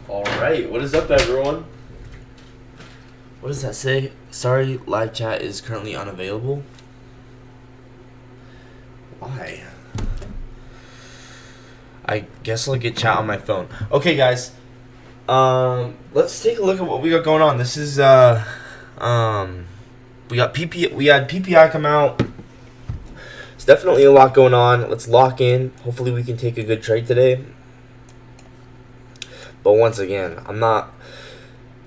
Alright, what is up, everyone? What does that say? Sorry, live chat is currently unavailable. Why? I guess I'll get chat on my phone. Okay, guys. Let's take a look at what we got going on. This is we got we had PPI come out. It's definitely a lot going on. Let's lock in. Hopefully we can take a good trade today. But once again, I'm not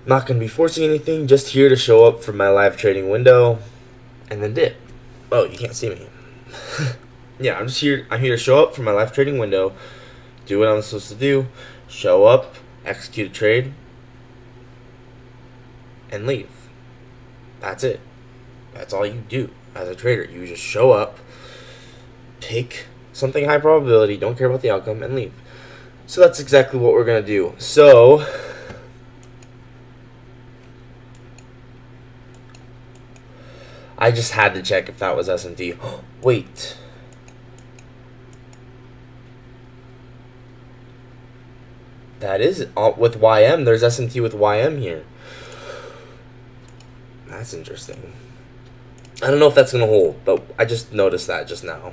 going to be forcing anything. Just here to show up for my live trading window and then dip. Oh, you can't see me. Yeah, I'm here to show up for my live trading window, do what I'm supposed to do, show up, execute a trade, and leave. That's it. That's all you do as a trader. You just show up, pick something high probability, don't care about the outcome, and leave. So that's exactly what we're going to do. So I just had to check if that was S&T. Wait. That is with YM. There's S&T with YM here. That's interesting. I don't know if that's going to hold, but I just noticed that just now.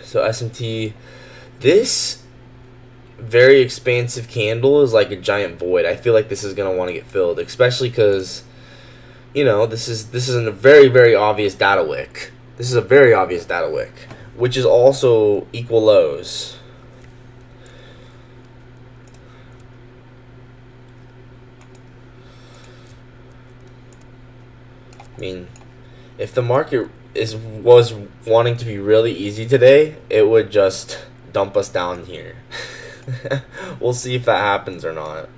So S&T, this very expansive candle is like a giant void. I feel like this is going to want to get filled, especially because, you know, this is a very, very obvious data wick. This is a very obvious data wick, which is also equal lows. I mean, if the market was wanting to be really easy today, it would just dump us down here. We'll see if that happens or not.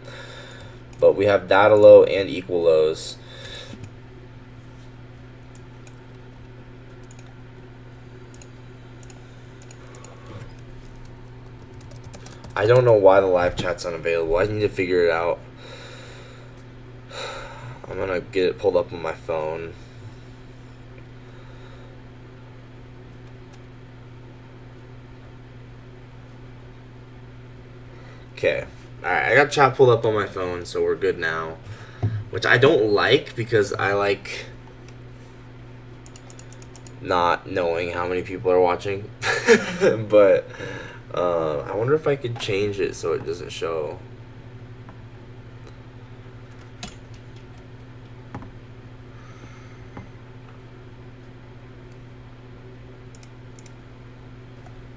But we have data low and equal lows. I don't know why the live chat's unavailable. I need to figure it out. I'm gonna get it pulled up on my phone. Okay. Alright, I got chat pulled up on my phone, so we're good now. Which I don't like because I like not knowing how many people are watching. But I wonder if I could change it so it doesn't show.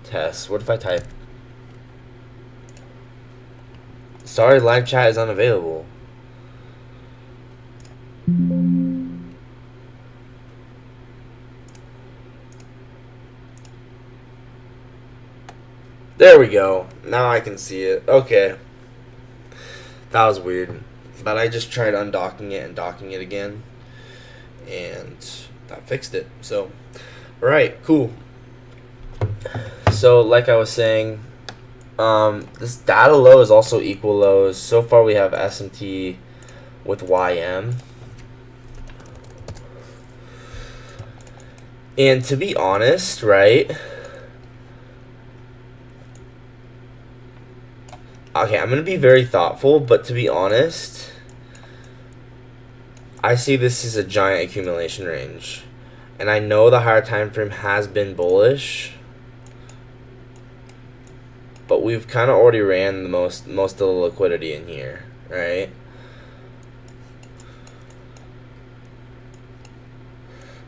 Test. What if I type? Sorry, live chat is unavailable. There we go. Now I can see it. Okay. That was weird. But I just tried undocking it and docking it again. And that fixed it. So, alright, cool. So, like I was saying, this data low is also equal lows. So far we have S&T with YM. And to be honest, right? Okay, I'm going to be very thoughtful, but to be honest, I see this as a giant accumulation range. And I know the higher time frame has been bullish, but we've kind of already ran the most of the liquidity in here, right?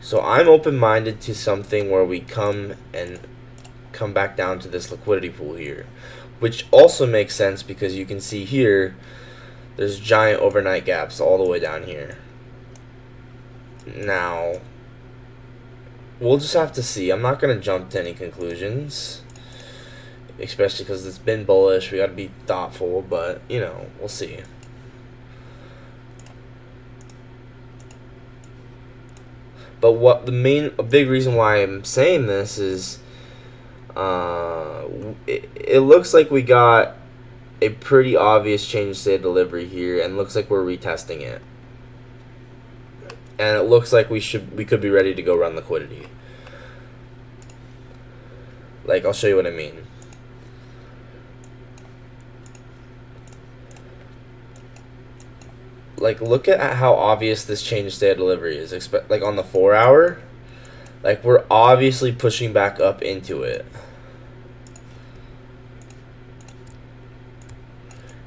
So I'm open-minded to something where we come back down to this liquidity pool here, which also makes sense because you can see here there's giant overnight gaps all the way down here. Now, we'll just have to see. I'm not going to jump to any conclusions, especially because it's been bullish. We got to be thoughtful, but, you know, we'll see. But what a big reason why I'm saying this is it looks like we got a pretty obvious change state of delivery here, and looks like we're retesting it. And it looks like we could be ready to go run liquidity. Like, I'll show you what I mean. like look at how obvious this change state of delivery is. Like on the 4 hour, like we're obviously pushing back up into it.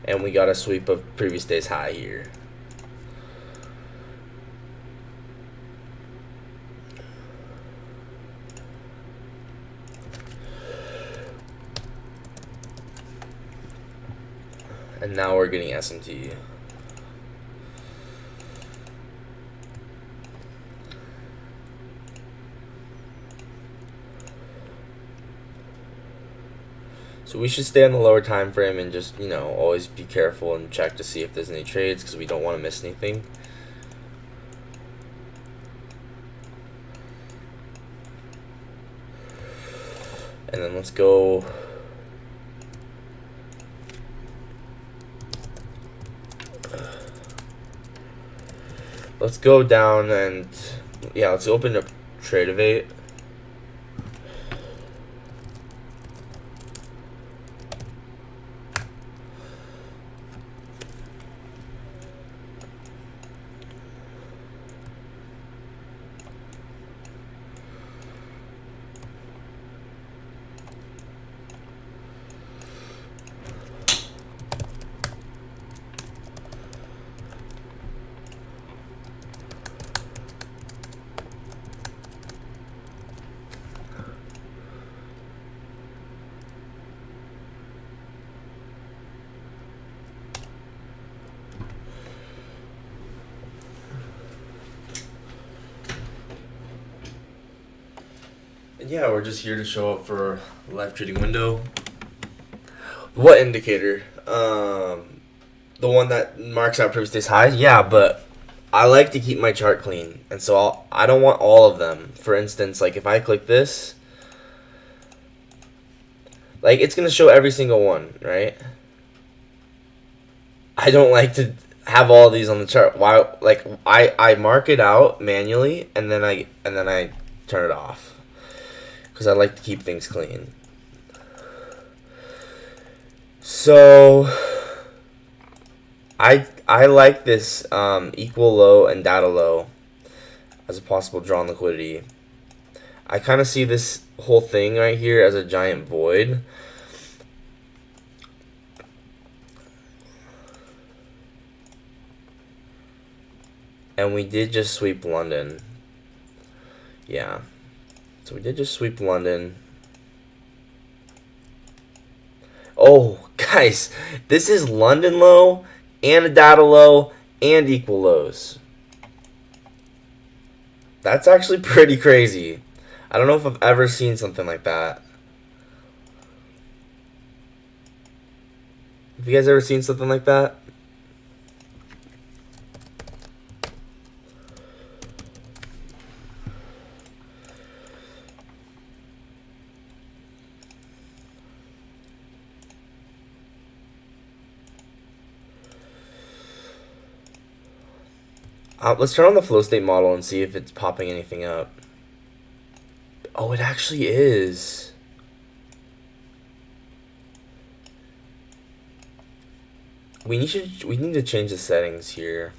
And we got a sweep of previous day's high here. And now we're getting SMT. So we should stay on the lower time frame and just, always be careful and check to see if there's any trades because we don't want to miss anything. And then let's go. Let's go down and let's open up Tradevate. And we're just here to show up for live trading window. What indicator? The one that marks out previous day's highs? Yeah, but I like to keep my chart clean. And so I don't want all of them. For instance, like if I click this, like it's going to show every single one, right? I don't like to have all of these on the chart. Why? Like I mark it out manually and then I turn it off. Because I like to keep things clean. So I like this equal low and data low as a possible draw on liquidity. I kind of see this whole thing right here as a giant void. And we did just sweep London. Yeah. So we did just sweep London. Oh, guys, this is London low and a data low and equal lows. That's actually pretty crazy. I don't know if I've ever seen something like that. Have you guys ever seen something like that? Let's turn on the flow state model and see if it's popping anything up. Oh, it actually is. We need to change the settings here.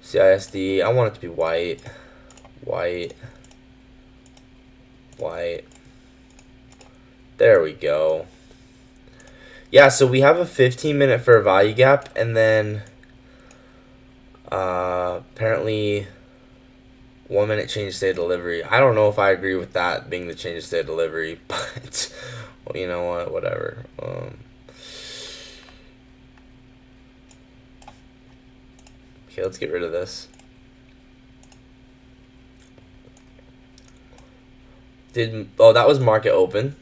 CISD, I want it to be white. White. White. There we go. Yeah, so we have a 15-minute fair value gap, and then apparently 1 minute change state of delivery. I don't know if I agree with that being the change of state of delivery, but well, you know what, whatever. Okay, let's get rid of this. That was market open.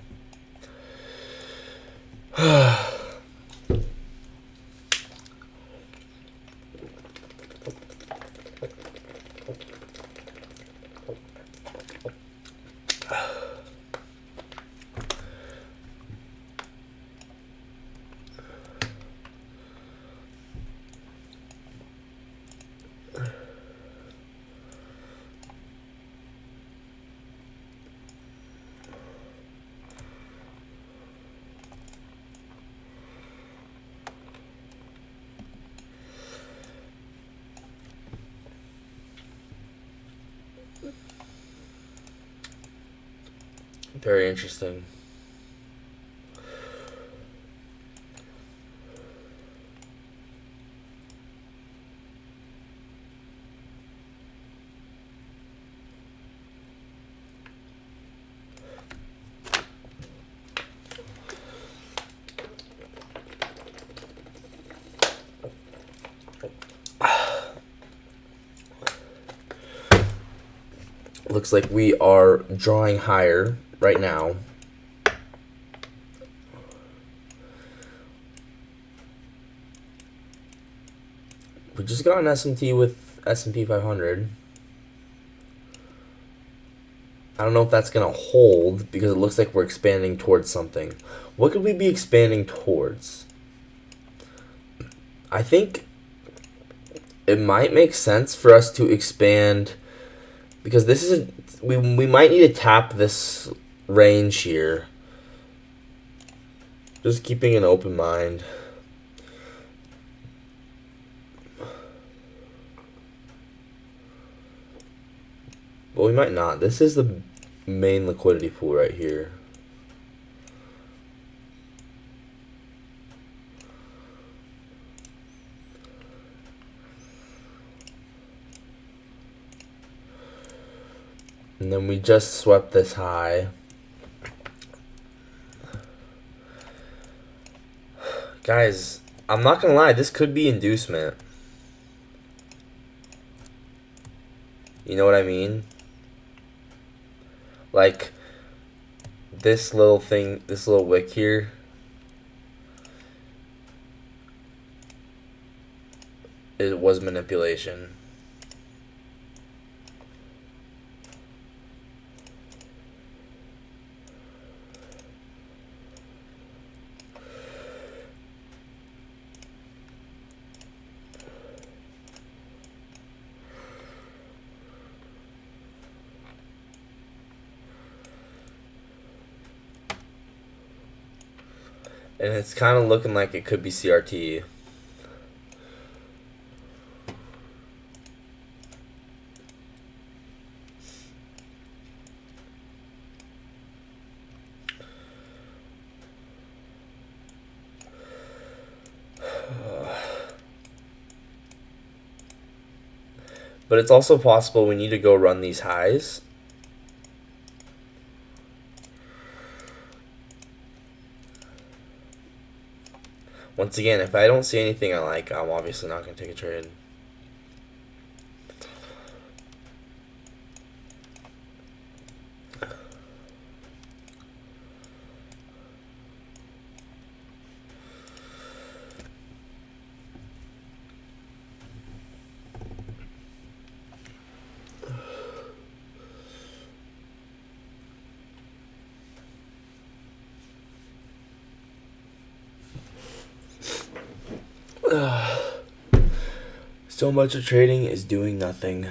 Very interesting. Looks like we are drawing higher right now. We just got an SMT with S&P 500. I don't know if that's going to hold because it looks like we're expanding towards something. What could we be expanding towards? I think it might make sense for us to expand because this is we might need to tap this range here. Just keeping an open mind. Well, we might not. This is the main liquidity pool right here. And then we just swept this high. Guys, I'm not gonna lie, this could be inducement. You know what I mean? Like, this little thing, this little wick here. It was manipulation. And it's kind of looking like it could be CRT. But it's also possible we need to go run these highs. Once again, if I don't see anything I like, I'm obviously not going to take a trade. So much of trading is doing nothing.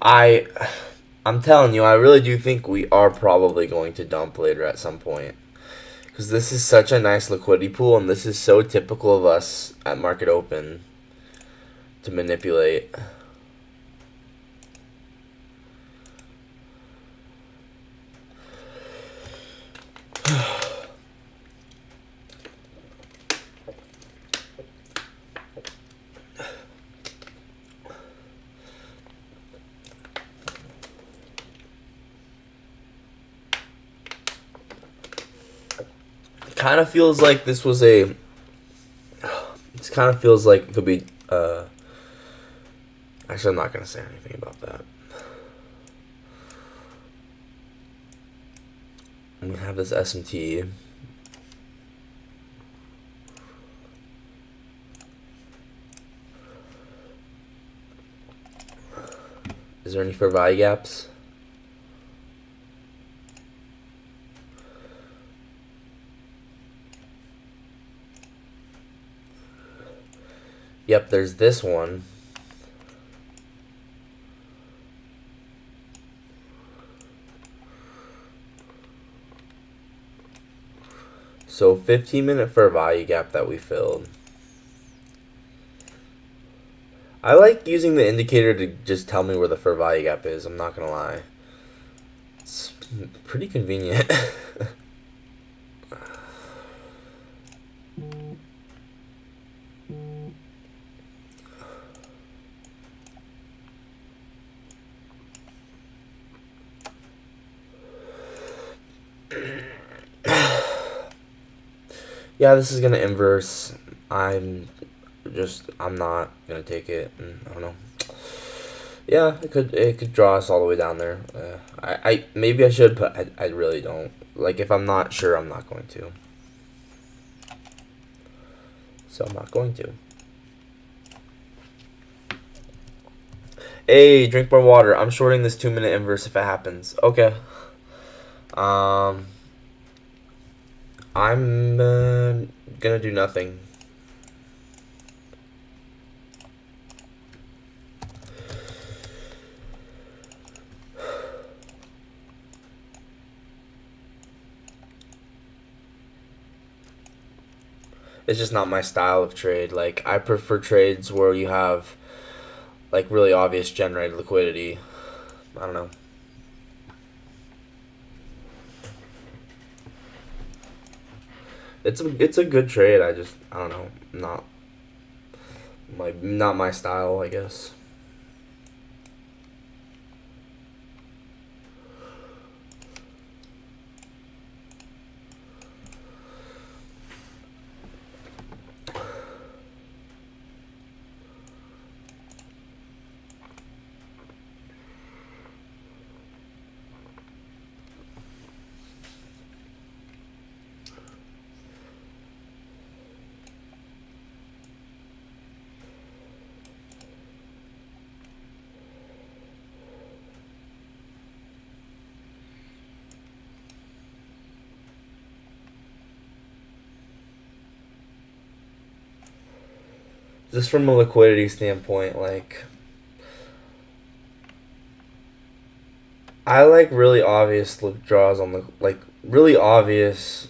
I'm telling you, I really do think we are probably going to dump later at some point. Because this is such a nice liquidity pool, and this is so typical of us at market open to manipulate. Kind of feels like this was a. It kind of feels like it could be. Actually, I'm not gonna say anything about that. We have this SMT. Is there any fair value gaps? Yep, there's this one. So 15-minute fair value gap that we filled. I like using the indicator to just tell me where the fair value gap is. I'm not gonna lie. It's pretty convenient. Yeah, this is gonna inverse. I'm not gonna take it. I don't know. Yeah, it could draw us all the way down there. I maybe I should, but I really don't. Like if I'm not sure, I'm not going to. So I'm not going to. Hey, drink more water. I'm shorting this 2-minute inverse if it happens. Okay. Um, I'm gonna do nothing. It's just not my style of trade. Like I prefer trades where you have like really obvious generated liquidity. I don't know. It's a good trade. I don't know. Not my style, I guess. Just from a liquidity standpoint, like I like really obvious draws on the like really obvious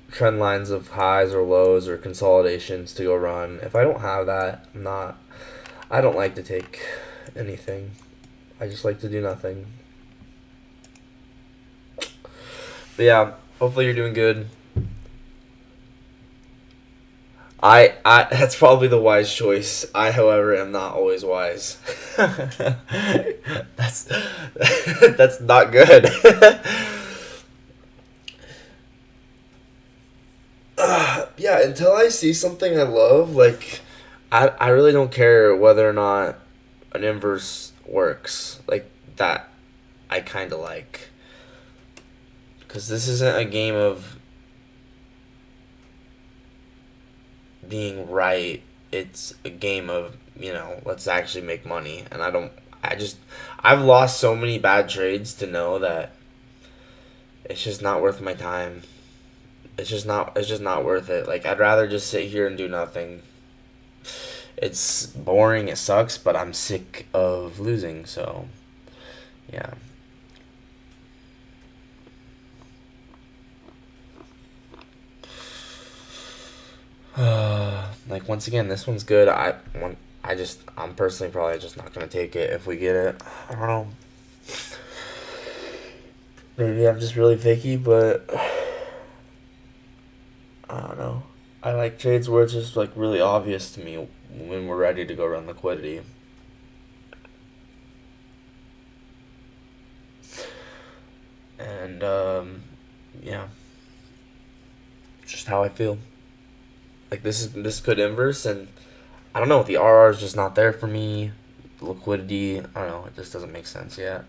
trend lines of highs or lows or consolidations to go run. If I don't have that, I don't like to take anything. I just like to do nothing. But yeah, hopefully you're doing good. I that's probably the wise choice. I, however, am not always wise. that's that's not good. Yeah, until I see something I love, like I really don't care whether or not an inverse works. Like that I kind of like. Cuz this isn't a game of being right. It's a game of, let's actually make money. And I've lost so many bad trades to know that it's just not worth my time. It's just not worth it. Like I'd rather just sit here and do nothing. It's boring, it sucks, but I'm sick of losing, so yeah. Like once again, this one's good. I'm personally probably just not gonna take it if we get it. I don't know. Maybe I'm just really picky, but I don't know. I like trades where it's just like really obvious to me when we're ready to go run liquidity. And yeah, just how I feel. Like this could inverse, and I don't know. The RR is just not there for me. Liquidity, I don't know. It just doesn't make sense yet.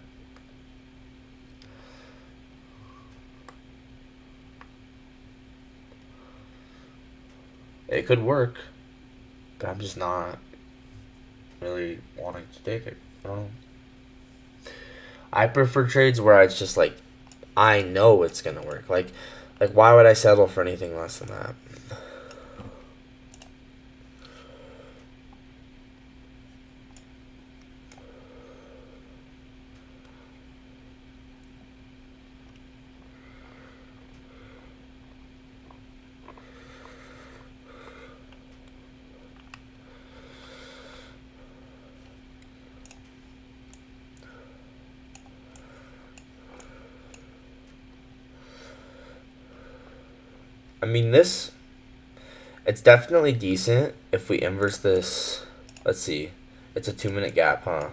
It could work, but I'm just not really wanting to take it. I don't know. I prefer trades where it's just like I know it's gonna work. Like why would I settle for anything less than that? I mean, this, it's definitely decent if we inverse this. Let's see. It's a 2-minute gap, huh?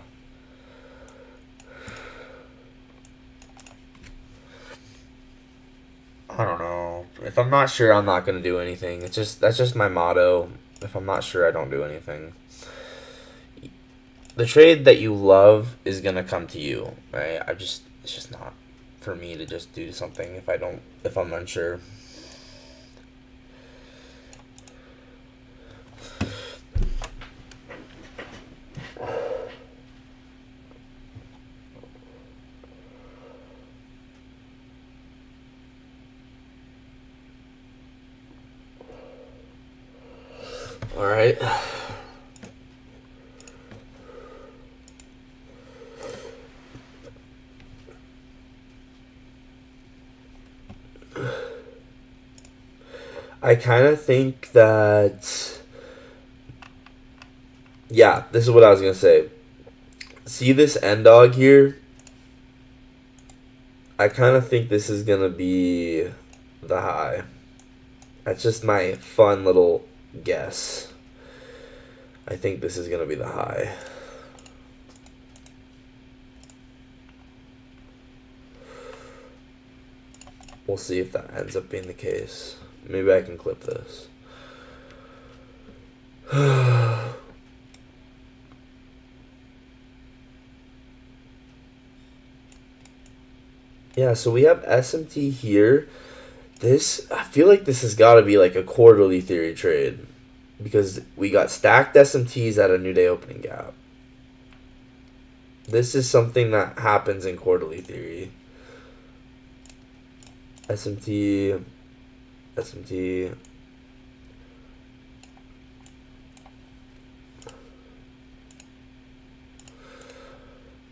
I don't know. If I'm not sure, I'm not gonna do anything. That's just my motto. If I'm not sure, I don't do anything. The trade that you love is gonna come to you, right? It's just not for me to just do something if I'm unsure. All right. I kind of think that, yeah, this is what I was going to say. See this end dog here? I kind of think this is going to be the high. That's just my fun little guess. I think this is going to be the high. We'll see if that ends up being the case. Maybe I can clip this. Yeah, so we have SMT here. I feel like this has got to be like a quarterly theory trade because we got stacked SMTs at a new day opening gap. This is something that happens in quarterly theory. SMT, SMT.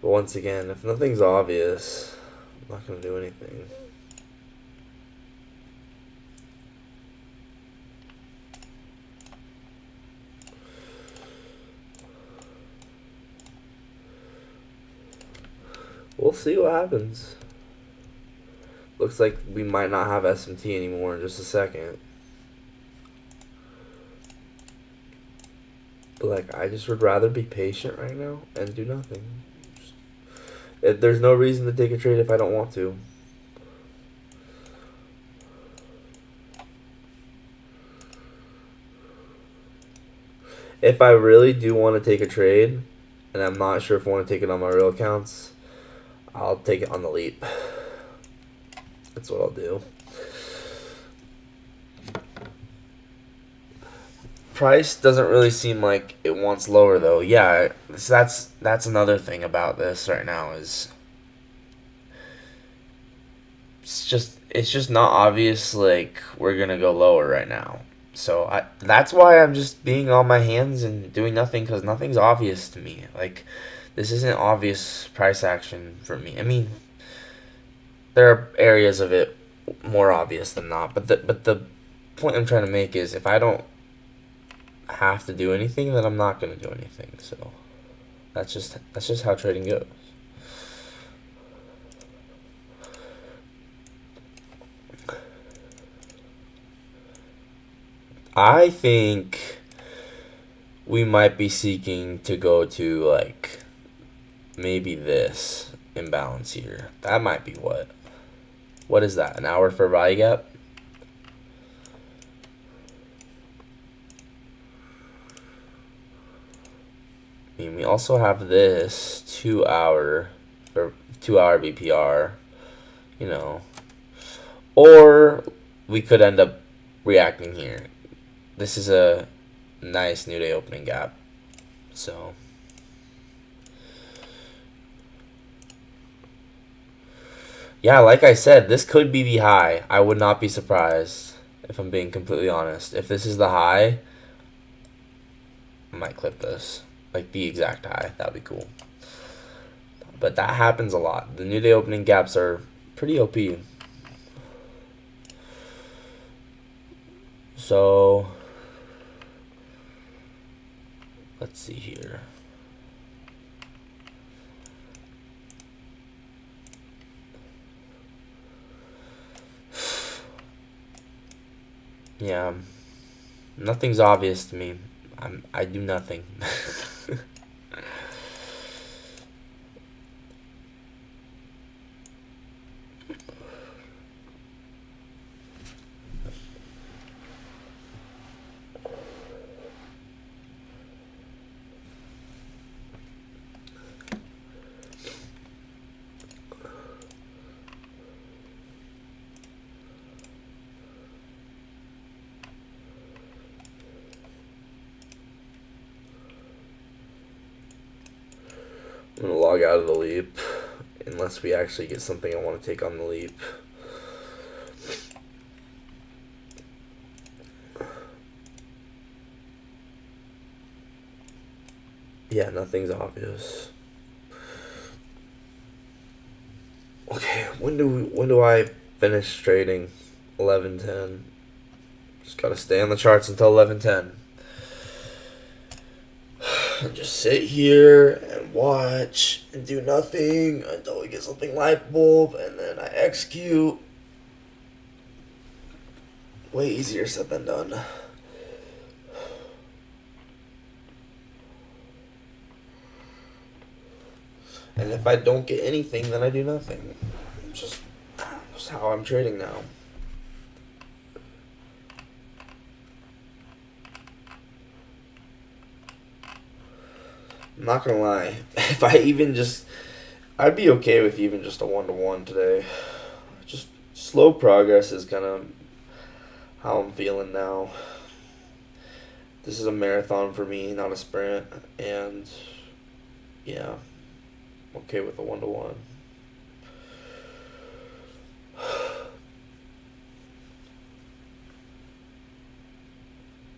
But once again, if nothing's obvious, I'm not going to do anything. We'll see what happens. Looks like we might not have SMT anymore in just a second. But like, I just would rather be patient right now and do nothing. There's no reason to take a trade if I don't want to. If I really do want to take a trade, and I'm not sure if I want to take it on my real accounts, I'll take it on the leap. That's what I'll do. Price doesn't really seem like it wants lower though. Yeah, that's another thing about this right now is it's just not obvious like we're gonna go lower right now. So that's why I'm just being on my hands and doing nothing because nothing's obvious to me. Like this isn't obvious price action for me. I mean, there are areas of it more obvious than not, but the point I'm trying to make is if I don't have to do anything, then I'm not going to do anything. So that's just how trading goes. I think we might be seeking to go to like maybe this imbalance here. That might be what is that? An hour for value gap? I mean, we also have this 2-hour or 2-hour BPR, you know, or we could end up reacting here. This is a nice new day opening gap, so yeah, like I said, this could be the high. I would not be surprised if I'm being completely honest. If this is the high, I might clip this. Like the exact high. That'd be cool. But that happens a lot. The new day opening gaps are pretty OP. So let's see here. Yeah, nothing's obvious to me. I do nothing. I'm gonna log out of the leap unless we actually get something I want to take on the leap. Yeah, nothing's obvious. Okay, when do I finish trading? 11:10. Just gotta stay on the charts until 11:10. And just sit here and watch and do nothing until we get something light bulb, and then I execute. Way easier said than done. And if I don't get anything, then I do nothing. Just how I'm trading now. I'm not gonna lie. If I even just, I'd be okay with even just a 1-to-1 today. Just slow progress is kind of how I'm feeling now. This is a marathon for me, not a sprint, and yeah, I'm okay with a 1-to-1.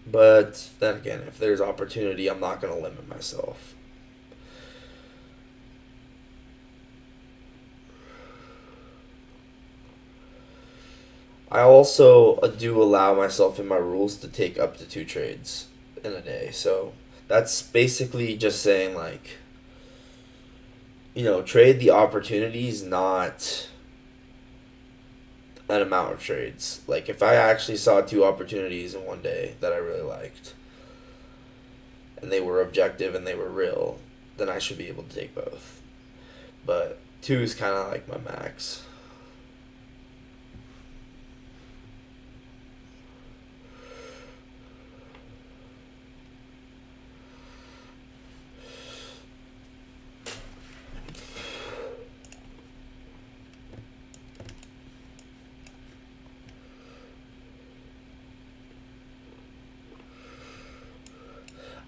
But then again, if there's opportunity, I'm not going to limit myself. I also do allow myself in my rules to take up to 2 trades in a day. So that's basically just saying, like, trade the opportunities, not an amount of trades. Like, if I actually saw 2 opportunities in one day that I really liked, and they were objective and they were real, then I should be able to take both. But 2 is kind of like my max.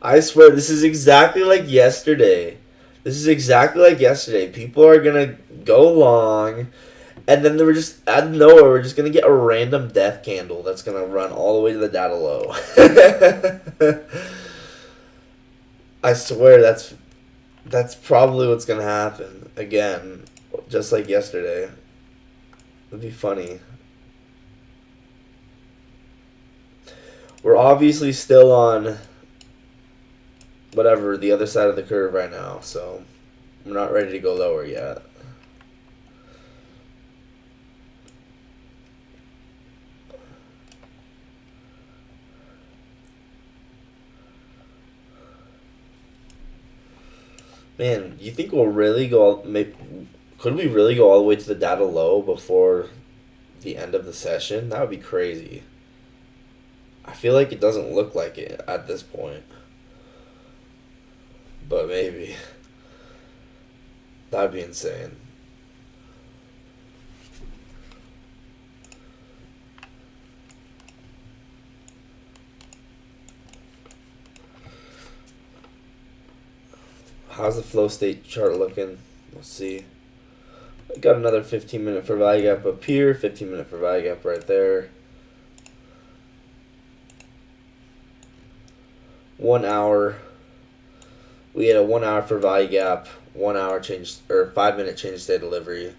I swear, this is exactly like yesterday. This is exactly like yesterday. People are gonna go long, and then they were just out of nowhere. We're just gonna get a random death candle that's gonna run all the way to the data low. I swear that's probably what's gonna happen again, just like yesterday. It'd be funny. We're obviously still on whatever the other side of the curve right now, so we're not ready to go lower yet. Man, you think we'll really go? Could we really go all the way to the data low before the end of the session? That would be crazy. I feel like it doesn't look like it at this point, but maybe. That'd be insane. How's the flow state chart looking? Let's see. I got another 15-minute for value gap up here, 15-minute for value gap right there. 1 hour. We had a 1 hour for value gap, 1 hour change, or 5-minute change state delivery.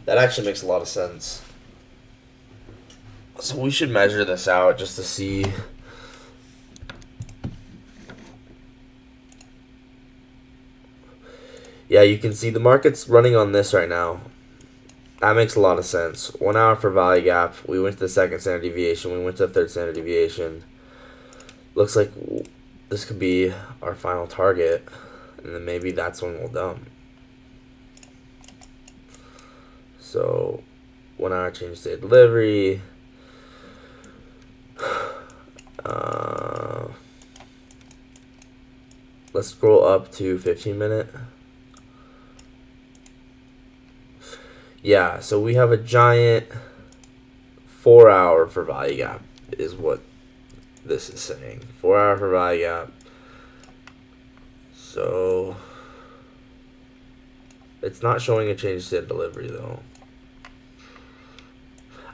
That actually makes a lot of sense. So we should measure this out just to see. Yeah, you can see the market's running on this right now. That makes a lot of sense. 1 hour for value gap. We went to the second standard deviation. We went to the third standard deviation. Looks like this could be our final target. And then maybe that's when we'll dump. So, 1 hour change state delivery. Let's scroll up to 15-minute. Yeah, so we have a giant 4 hour for value gap is what this is saying. 4 hour for value gap. So it's not showing a change state delivery though.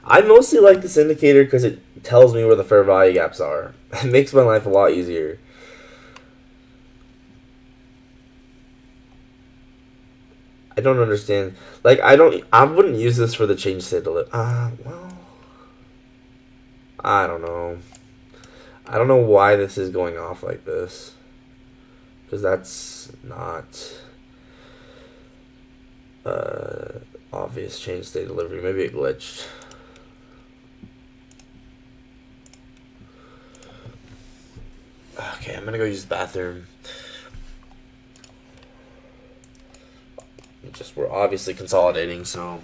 I mostly like this indicator because it tells me where the fair value gaps are. It makes my life a lot easier. I don't understand. Like, I wouldn't use this for the change state delivery. Well, I don't know. I don't know why this is going off like this. Because that's not obvious change state delivery. Maybe it glitched. Okay, I'm gonna go use the bathroom. We're obviously consolidating, so.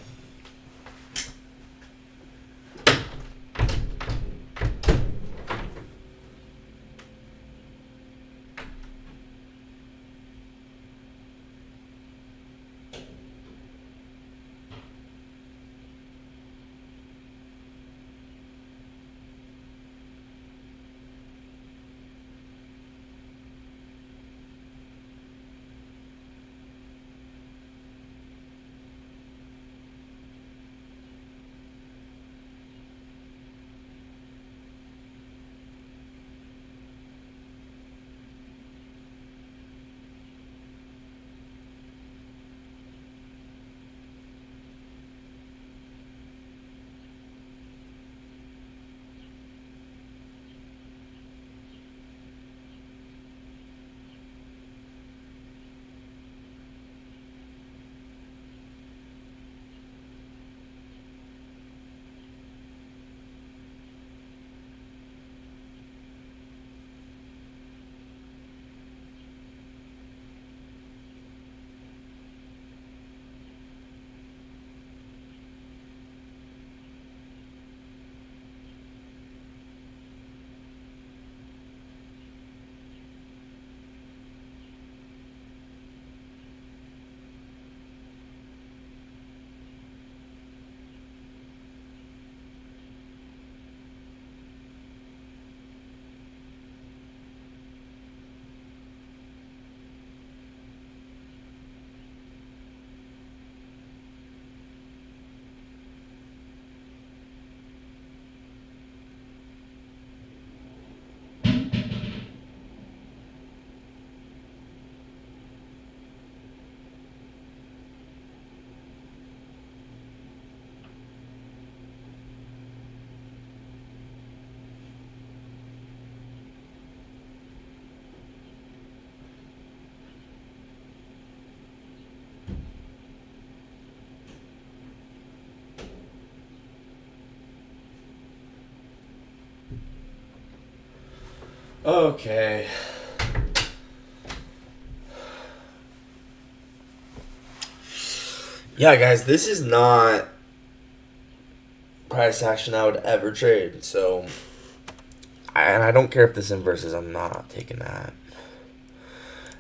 Okay. Yeah, guys, this is not price action I would ever trade. So, and I don't care if this inverses. I'm not taking that.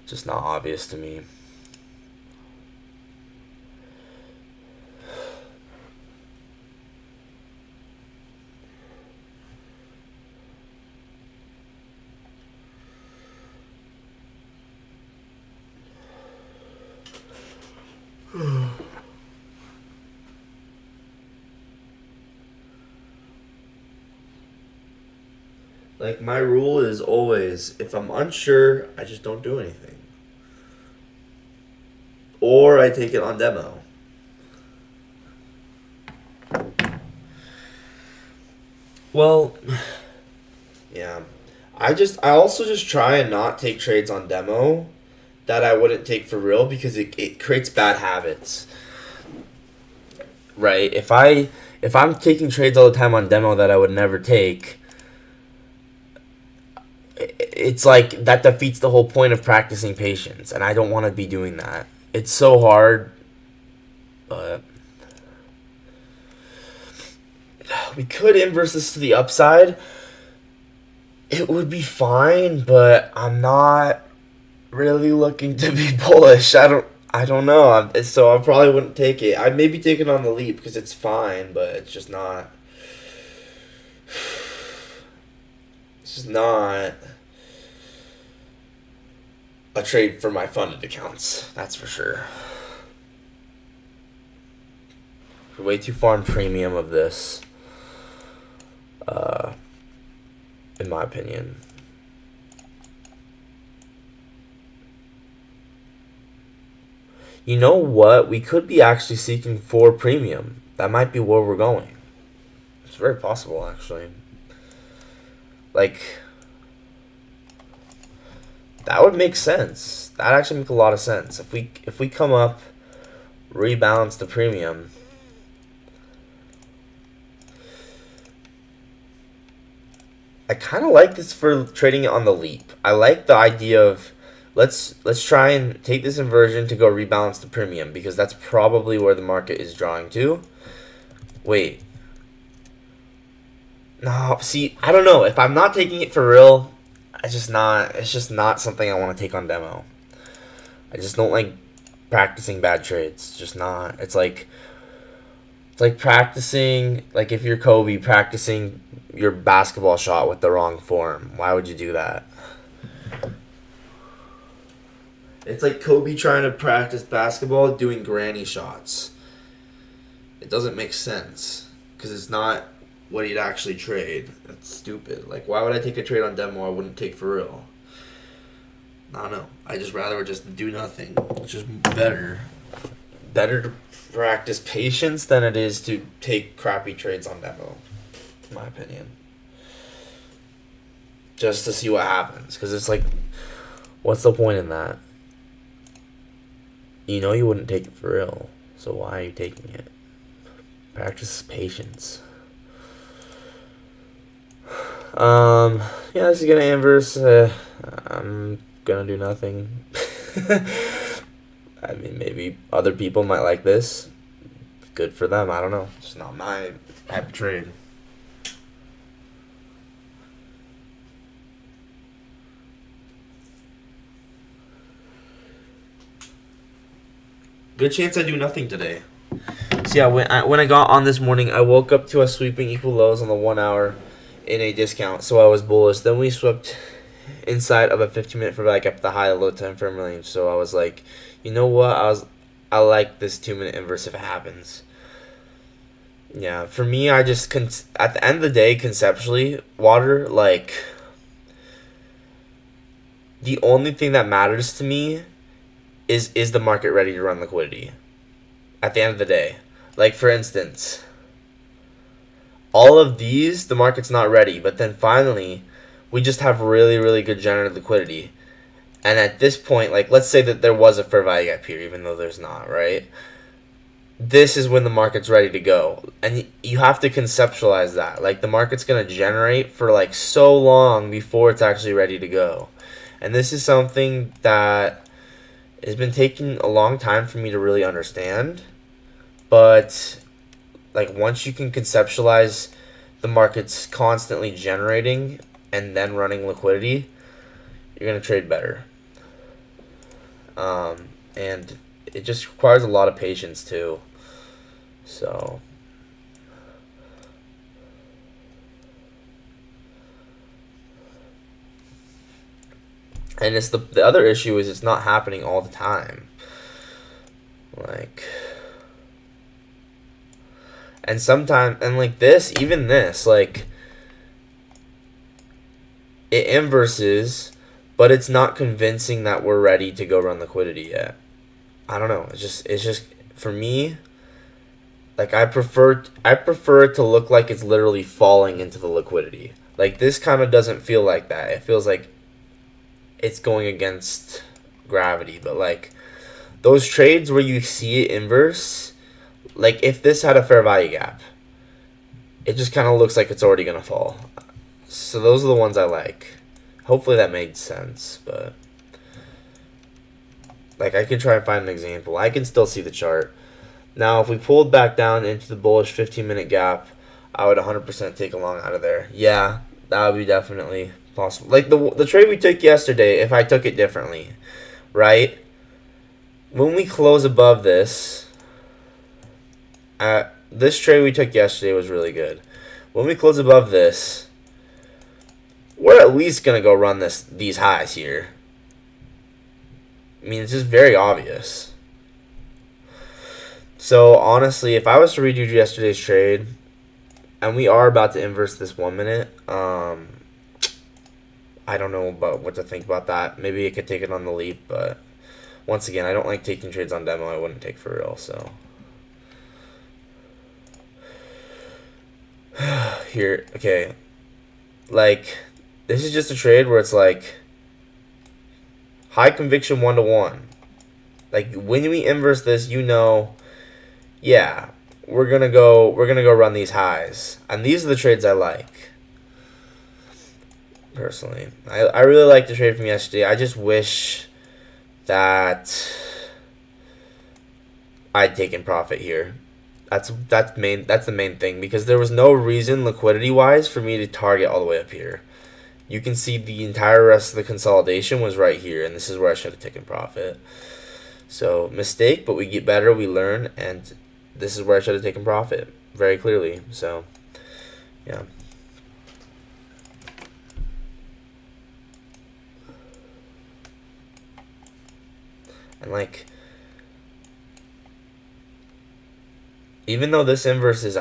Just not obvious to me. Like, my rule is always, if I'm unsure, I just don't do anything. Or I take it on demo. Well, yeah. I also just try and not take trades on demo that I wouldn't take for real because it creates bad habits. right? If I'm taking trades all the time on demo that I would never take, it's like that defeats the whole point of practicing patience, and I don't want to be doing that. It's so hard, but we could inverse this to the upside. It would be fine, but I'm not really looking to be bullish. I don't know. So I probably wouldn't take it. I'd maybe take it on the leap because it's fine, but it's just not. It's just not a trade for my funded accounts. That's for sure. We're way too far in premium of this. In my opinion. You know what? We could be actually seeking for premium. That might be where we're going. It's very possible, actually. Like, that would make sense. That actually make a lot of sense. If we come up, rebalance the premium. I kind of like this for trading it on the leap. I like the idea of let's try and take this inversion to go rebalance the premium because that's probably where the market is drawing to. Wait. No, see, I don't know. If I'm not taking it for real, it's just not something I want to take on demo. I just don't like practicing bad trades. It's just not. It's like practicing, like if you're Kobe, practicing your basketball shot with the wrong form. Why would you do that? It's like Kobe trying to practice basketball doing granny shots. It doesn't make sense because it's not what he'd actually trade. That's stupid. Like, why would I take a trade on demo I wouldn't take for real? I don't know. I just rather just do nothing. It's just better. Better to practice patience than it is to take crappy trades on demo, in my opinion. Just to see what happens. Because it's like, what's the point in that? You know you wouldn't take it for real. So why are you taking it? Practice patience. Yeah, this is gonna inverse. I'm gonna do nothing. I mean, maybe other people might like this. Good for them. I don't know. It's not my type of trade. Good chance I do nothing today. So yeah, when I got on this morning, I woke up to us sweeping equal lows on the 1 hour in a discount, so I was bullish. Then we swept inside of a 15-minute for like up the high low time frame range. So I was like, you know what? I like this 2-minute inverse if it happens. Yeah, for me, I just at the end of the day, conceptually, water, like, the only thing that matters to me is the market ready to run liquidity? At the end of the day, like for instance, all of these, the market's not ready, but then finally, we just have really, really good generated liquidity. And at this point, like, let's say that there was a fair value gap here, even though there's not, right? This is when the market's ready to go. And you have to conceptualize that. Like, the market's going to generate for, like, so long before it's actually ready to go. And this is something that has been taking a long time for me to really understand. But, like, once you can conceptualize the market's constantly generating and then running liquidity, you're going to trade better. And it just requires a lot of patience too. So and it's the other issue is it's not happening all the time. Like, and sometimes, and like this, even this, like, it inverses, but it's not convincing that we're ready to go run liquidity yet. I don't know. It's just for me, like, I prefer it to look like it's literally falling into the liquidity. Like, this kind of doesn't feel like that. It feels like it's going against gravity. But like those trades where you see it inverse, Like, if this had a fair value gap, it just kind of looks like it's already going to fall. So those are the ones I like. Hopefully that made sense, but... Like, I can try and find an example. I can still see the chart. Now, if we pulled back down into the bullish 15-minute gap, I would 100% take a long out of there. Yeah, that would be definitely possible. Like, the trade we took yesterday, if I took it differently, right? When we close above this, this trade we took yesterday was really good. When we close above this, we're at least going to go run these highs here. I mean, it's just very obvious. So, honestly, if I was to redo yesterday's trade, and we are about to inverse this 1 minute, I don't know about what to think about that. Maybe I could take it on the leap, but once again, I don't like taking trades on demo. I wouldn't take for real, so. Here, okay. Like, this is just a trade where it's like, high conviction 1-to-1. Like, when we inverse this, you know, yeah, we're gonna go run these highs. And these are the trades I like. Personally. I really like the trade from yesterday. I just wish that I'd taken profit here. That's the main thing, because there was no reason liquidity wise for me to target all the way up here. You can see the entire rest of the consolidation was right here, and this is where I should have taken profit. So, mistake, but we get better, we learn, and this is where I should have taken profit, very clearly. So, yeah. And, like, even though this inverse is,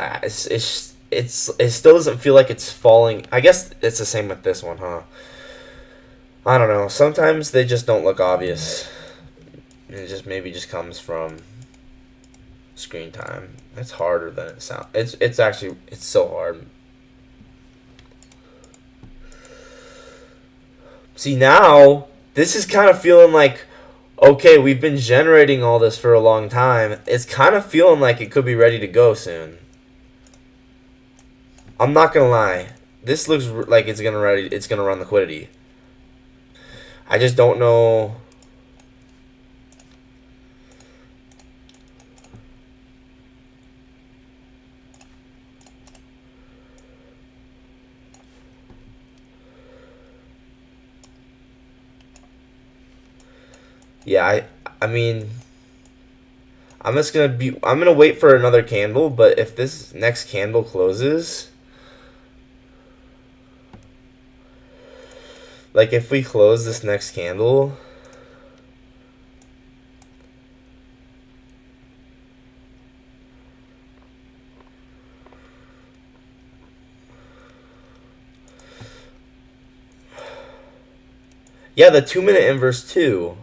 it still doesn't feel like it's falling. I guess it's the same with this one, huh? I don't know. Sometimes they just don't look obvious. It just maybe just comes from screen time. It's harder than it sounds. It's actually so hard. See, now this is kind of feeling like, okay, we've been generating all this for a long time. It's kind of feeling like it could be ready to go soon. I'm not gonna lie. This looks like it's gonna run liquidity. I just don't know. Yeah, I mean, I'm gonna wait for another candle, but if this next candle closes, like if we close this next candle, yeah, the 2-minute inverse too.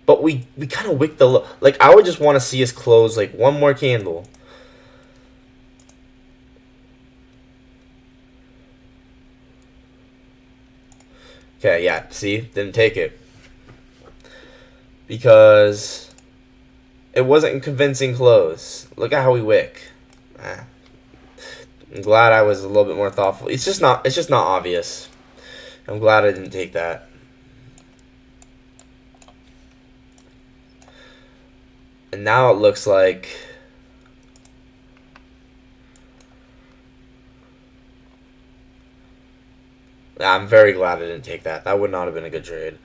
But we kind of wicked the low. Like, I would just want to see us close, like, one more candle. Okay, yeah, see? Didn't take it. Because it wasn't a convincing close. Look at how we wick. I'm glad I was a little bit more thoughtful. It's just not obvious. I'm glad I didn't take that. And now it looks like I'm very glad I didn't take that. That would not have been a good trade.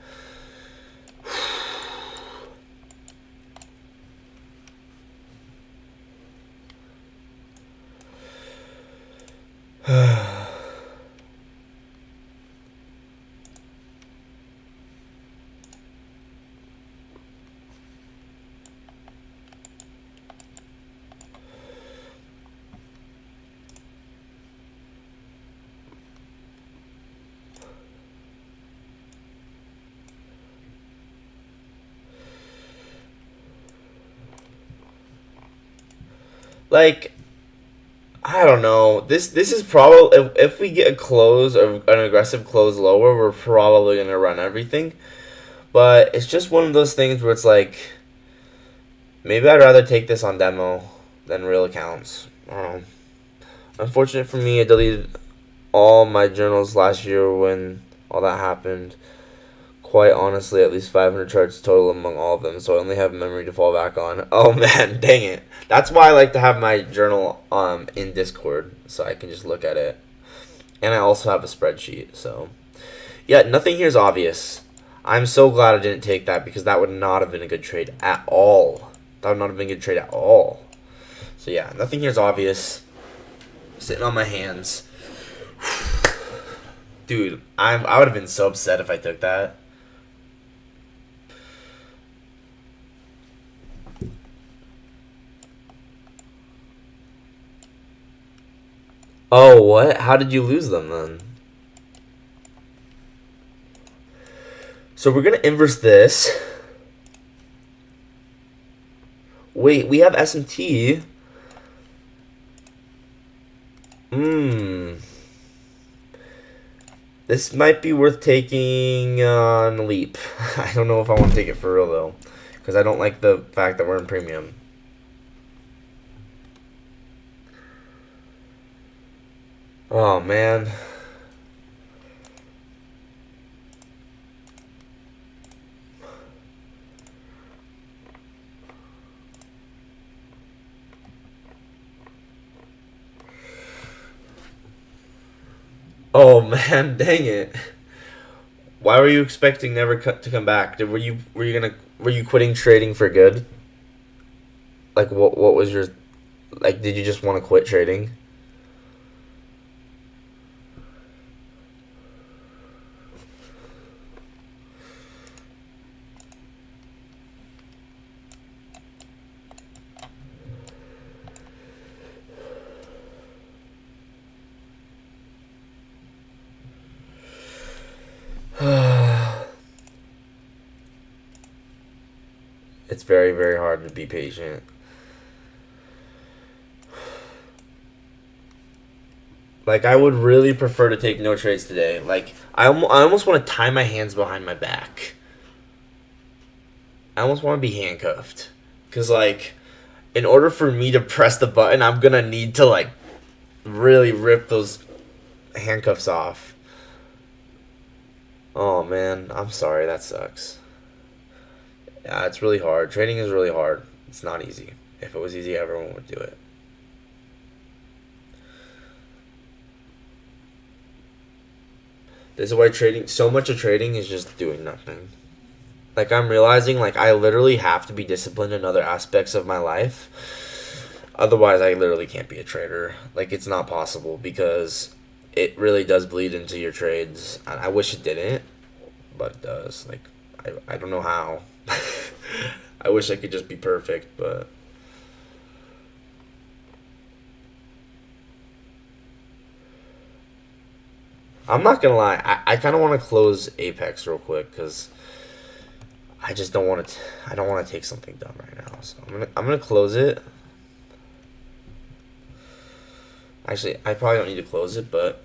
Like, I don't know. This is probably, if we get a close or an aggressive close lower, we're probably gonna run everything. But it's just one of those things where it's like, Maybe I'd rather take this on demo than real accounts. I don't know. Unfortunate for me, I deleted all my journals last year when all that happened. Quite honestly, at least 500 charts total among all of them, so I only have memory to fall back on. Oh man, dang it. That's why I like to have my journal in Discord, so I can just look at it. And I also have a spreadsheet, so. Yeah, nothing here is obvious. I'm so glad I didn't take that because that would not have been a good trade at all. That would not have been a good trade at all. So yeah, nothing here is obvious. Sitting on my hands. Dude, I would have been so upset if I took that. Oh, what? How did you lose them then? So we're gonna inverse this. Wait, we have SMT. This might be worth taking on Leap. I don't know if I want to take it for real though, because I don't like the fact that we're in premium. Oh man. Oh man, dang it. Why were you expecting Never Cut to come back? Were you quitting trading for good? Like what was your, like, did you just want to quit trading? It's very, very hard to be patient. Like, I would really prefer to take no trades today. Like, I almost want to tie my hands behind my back. I almost want to be handcuffed. Because, like, in order for me to press the button, I'm going to need to, like, really rip those handcuffs off. Oh, man. I'm sorry. That sucks. Yeah, it's really hard. Trading is really hard. It's not easy. If it was easy, everyone would do it. This is why trading, so much of trading is just doing nothing. Like, I'm realizing, like, I literally have to be disciplined in other aspects of my life. Otherwise, I literally can't be a trader. Like, it's not possible because it really does bleed into your trades. I wish it didn't, but it does. Like, I don't know how. I wish I could just be perfect, but I'm not gonna lie. I kind of want to close Apex real quick because I just don't want to. I don't want to take something done right now. So I'm gonna close it. Actually, I probably don't need to close it, but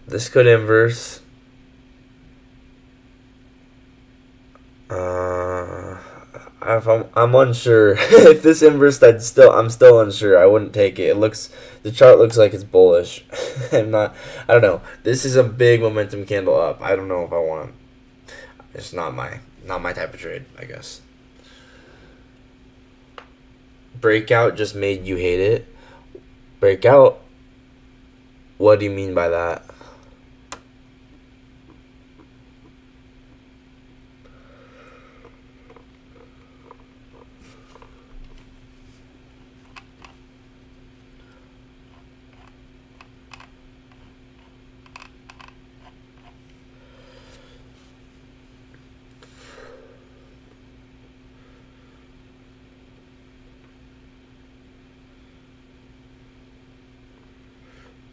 this could inverse. I'm unsure if this inversed. I'm still unsure. I wouldn't take it. The chart looks like it's bullish. I'm not. I don't know. This is a big momentum candle up. I don't know if I want. It's not my type of trade, I guess. Breakout just made you hate it. Breakout. What do you mean by that?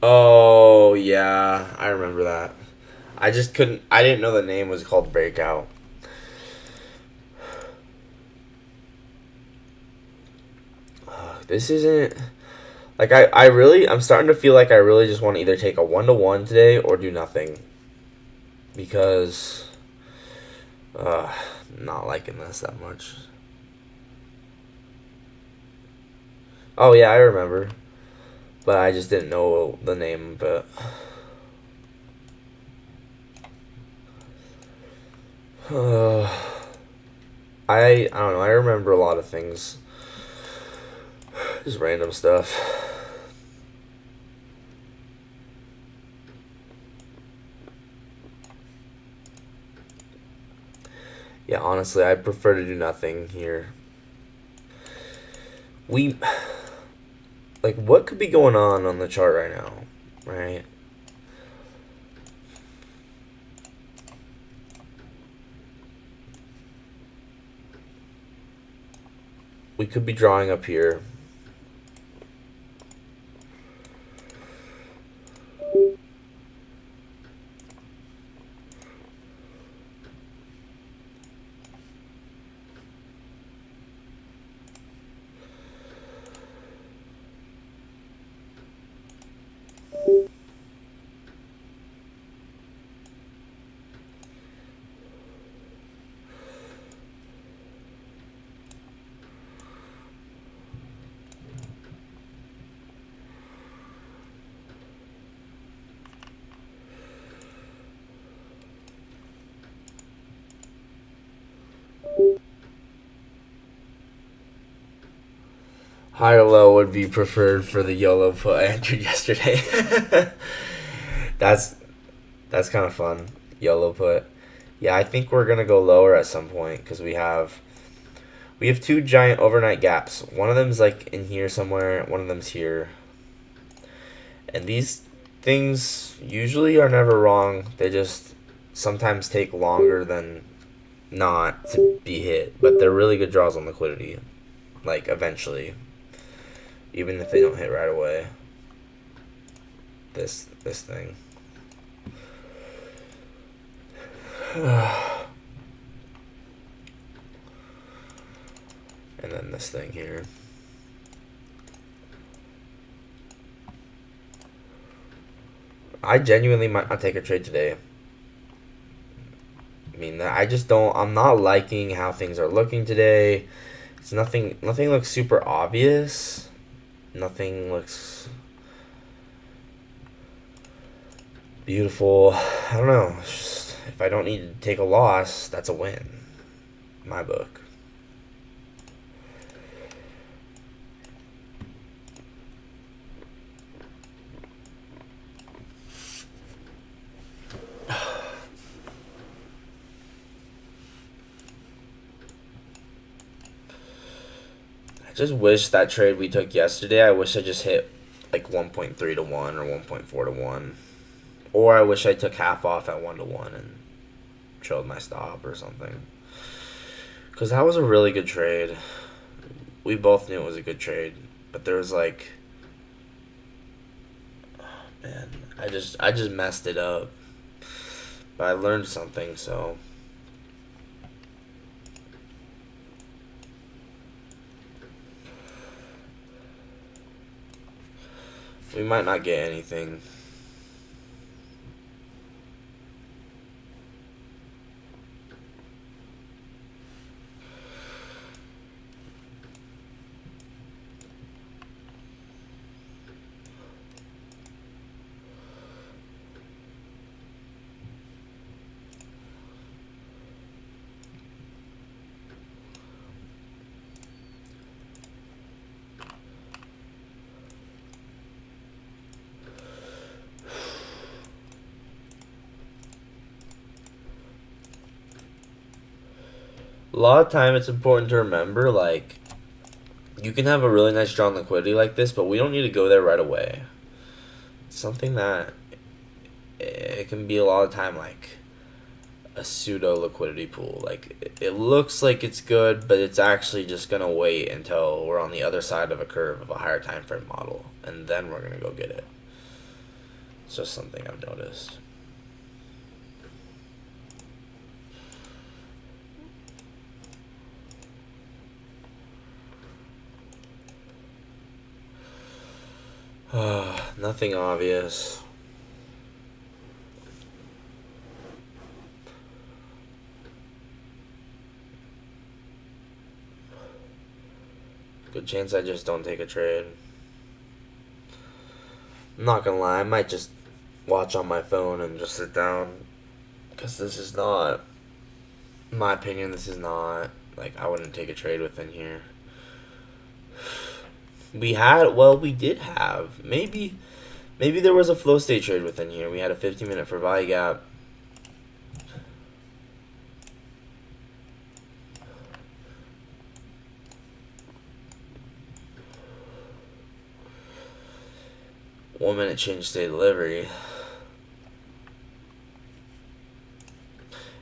Oh, yeah. I remember that. I just couldn't. I didn't know the name was called Breakout. this isn't like I'm starting to feel like I really just want to either take a 1-to-1 today or do nothing because not liking this that much. Oh yeah, I remember, but I just didn't know the name. But I don't know. I remember a lot of things, just random stuff. Yeah, honestly, I prefer to do nothing here. We like what could be going on the chart right now, right? We could be drawing up here. High or low would be preferred for the YOLO put I entered yesterday. that's that's kind of fun. YOLO put. Yeah, I think we're gonna go lower at some point because we have two giant overnight gaps. One of them's like in here somewhere. One of them's here. And these things usually are never wrong. They just sometimes take longer than not to be hit. But they're really good draws on liquidity. Like eventually. Even if they don't hit right away. This thing. And then this thing here. I genuinely might not take a trade today. I mean, I just don't. I'm not liking how things are looking today. It's nothing. Nothing looks super obvious. Nothing looks beautiful. I don't know. It's just, if I don't need to take a loss, that's a win. In my book. I just wish that trade we took yesterday, I wish I just hit like 1.3 to 1 or 1.4 to 1. Or I wish I took half off at 1 to 1 and showed my stop or something. Because that was a really good trade. We both knew it was a good trade. But there was like... Oh, man, I just messed it up. But I learned something, so... We might not get anything. A lot of time it's important to remember, like, you can have a really nice draw on liquidity like this, but we don't need to go there right away. It's something that it can be a lot of time like a pseudo liquidity pool. Like, it looks like it's good, but it's actually just going to wait until we're on the other side of a curve of a higher time frame model, and then we're going to go get it. It's just something I've noticed. Nothing obvious. Good chance I just don't take a trade. I'm not gonna lie, I might just watch on my phone and just sit down. Because this is not, in my opinion, this is not, like, I wouldn't take a trade within here. We did have, maybe there was a flow state trade within here. We had a 15-minute for value gap. One-minute change state delivery.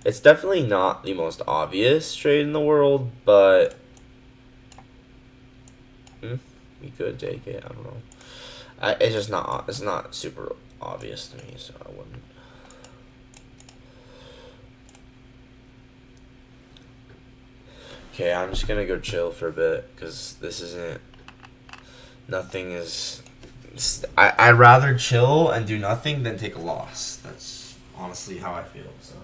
It's definitely not the most obvious trade in the world, but we could take it. I don't know. It's just not. It's not super obvious to me, so I wouldn't. Okay, I'm just gonna go chill for a bit because this isn't. Nothing is. I'd rather chill and do nothing than take a loss. That's honestly how I feel. So.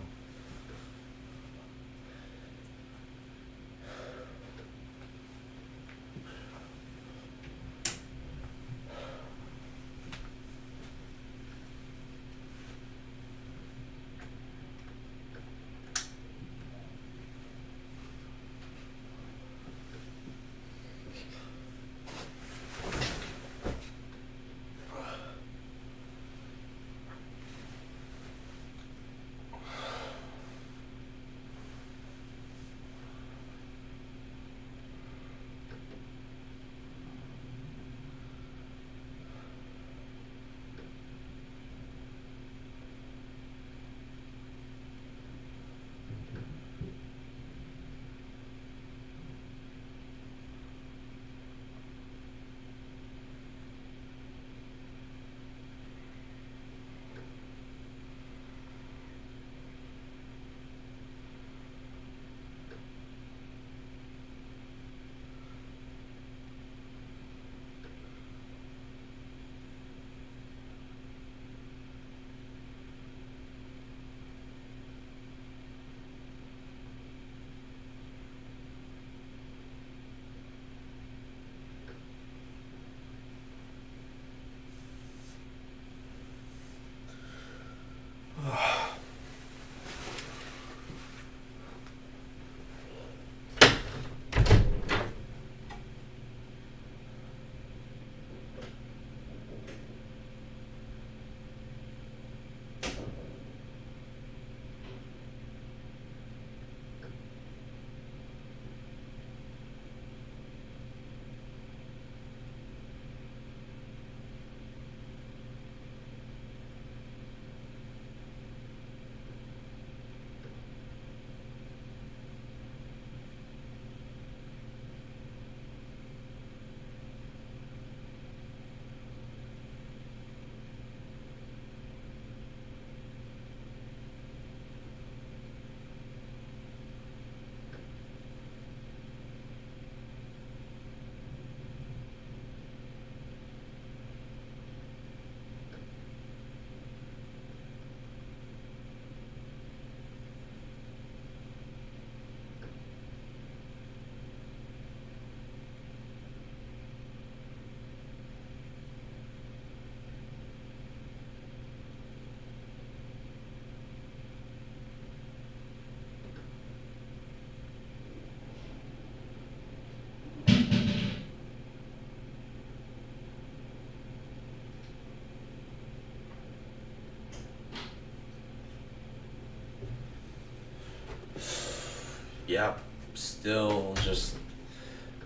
Yep, still just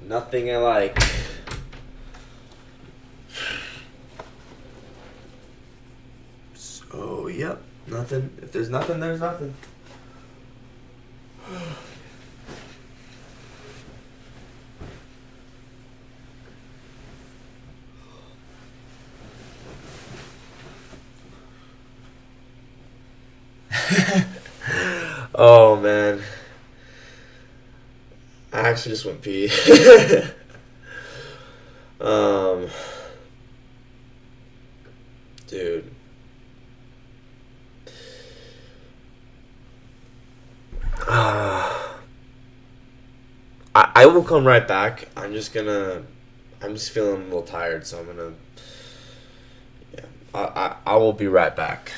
nothing I like. So, yep, nothing. If there's nothing, there's nothing. Oh, man. I actually just went pee. Dude. I will come right back. I'm just feeling a little tired, so I'm gonna. Yeah. I will be right back.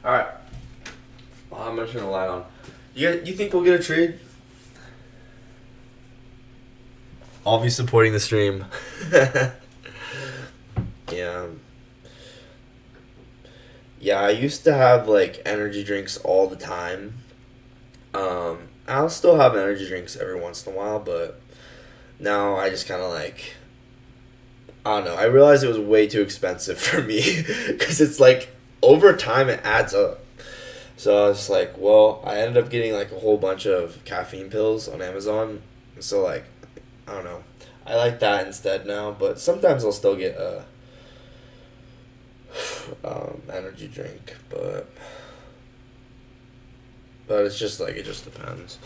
Alright. Well, I'm gonna turn the light on. You think we'll get a trade? I'll be supporting the stream. Yeah. Yeah, I used to have like energy drinks all the time. I'll still have energy drinks every once in a while, but now I just kind of like, I don't know. I realized it was way too expensive for me because it's like over time it adds up. So I was like, well, I ended up getting like a whole bunch of caffeine pills on Amazon. So like, I don't know. I like that instead now, but sometimes I'll still get a energy drink, but it's just like it just depends.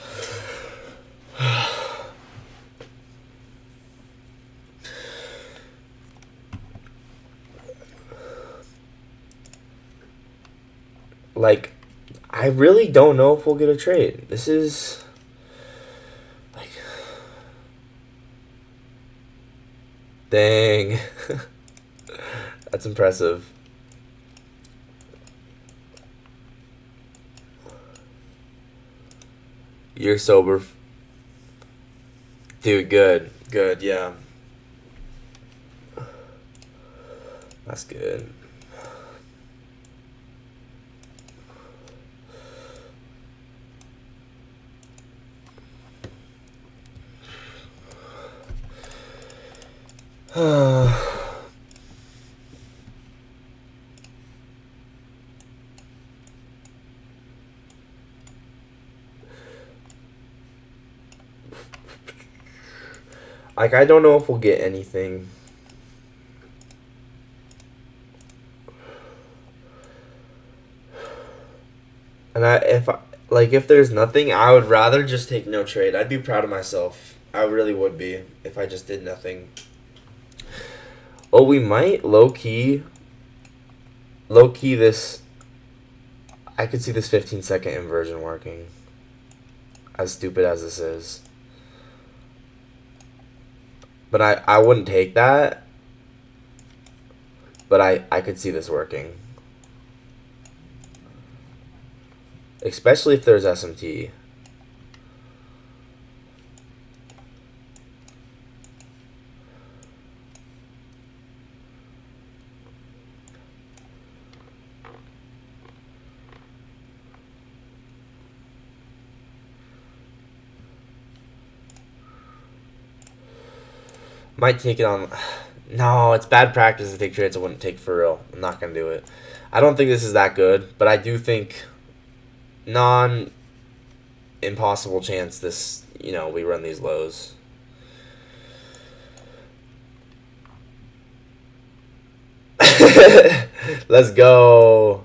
Like, I really don't know if we'll get a trade. This is like, dang, that's impressive. You're sober. Dude, good. Good, yeah. That's good. Like, I don't know if we'll get anything. And if there's nothing, I would rather just take no trade. I'd be proud of myself. I really would be if I just did nothing. Oh, we might low key this. I could see this 15-second inversion working. As stupid as this is. But I wouldn't take that. But I could see this working. Especially if there's SMT. Might take it on. No, it's bad practice to take trades I wouldn't take for real. I'm not going to do it. I don't think this is that good, but I do think impossible chance this, we run these lows. Let's go.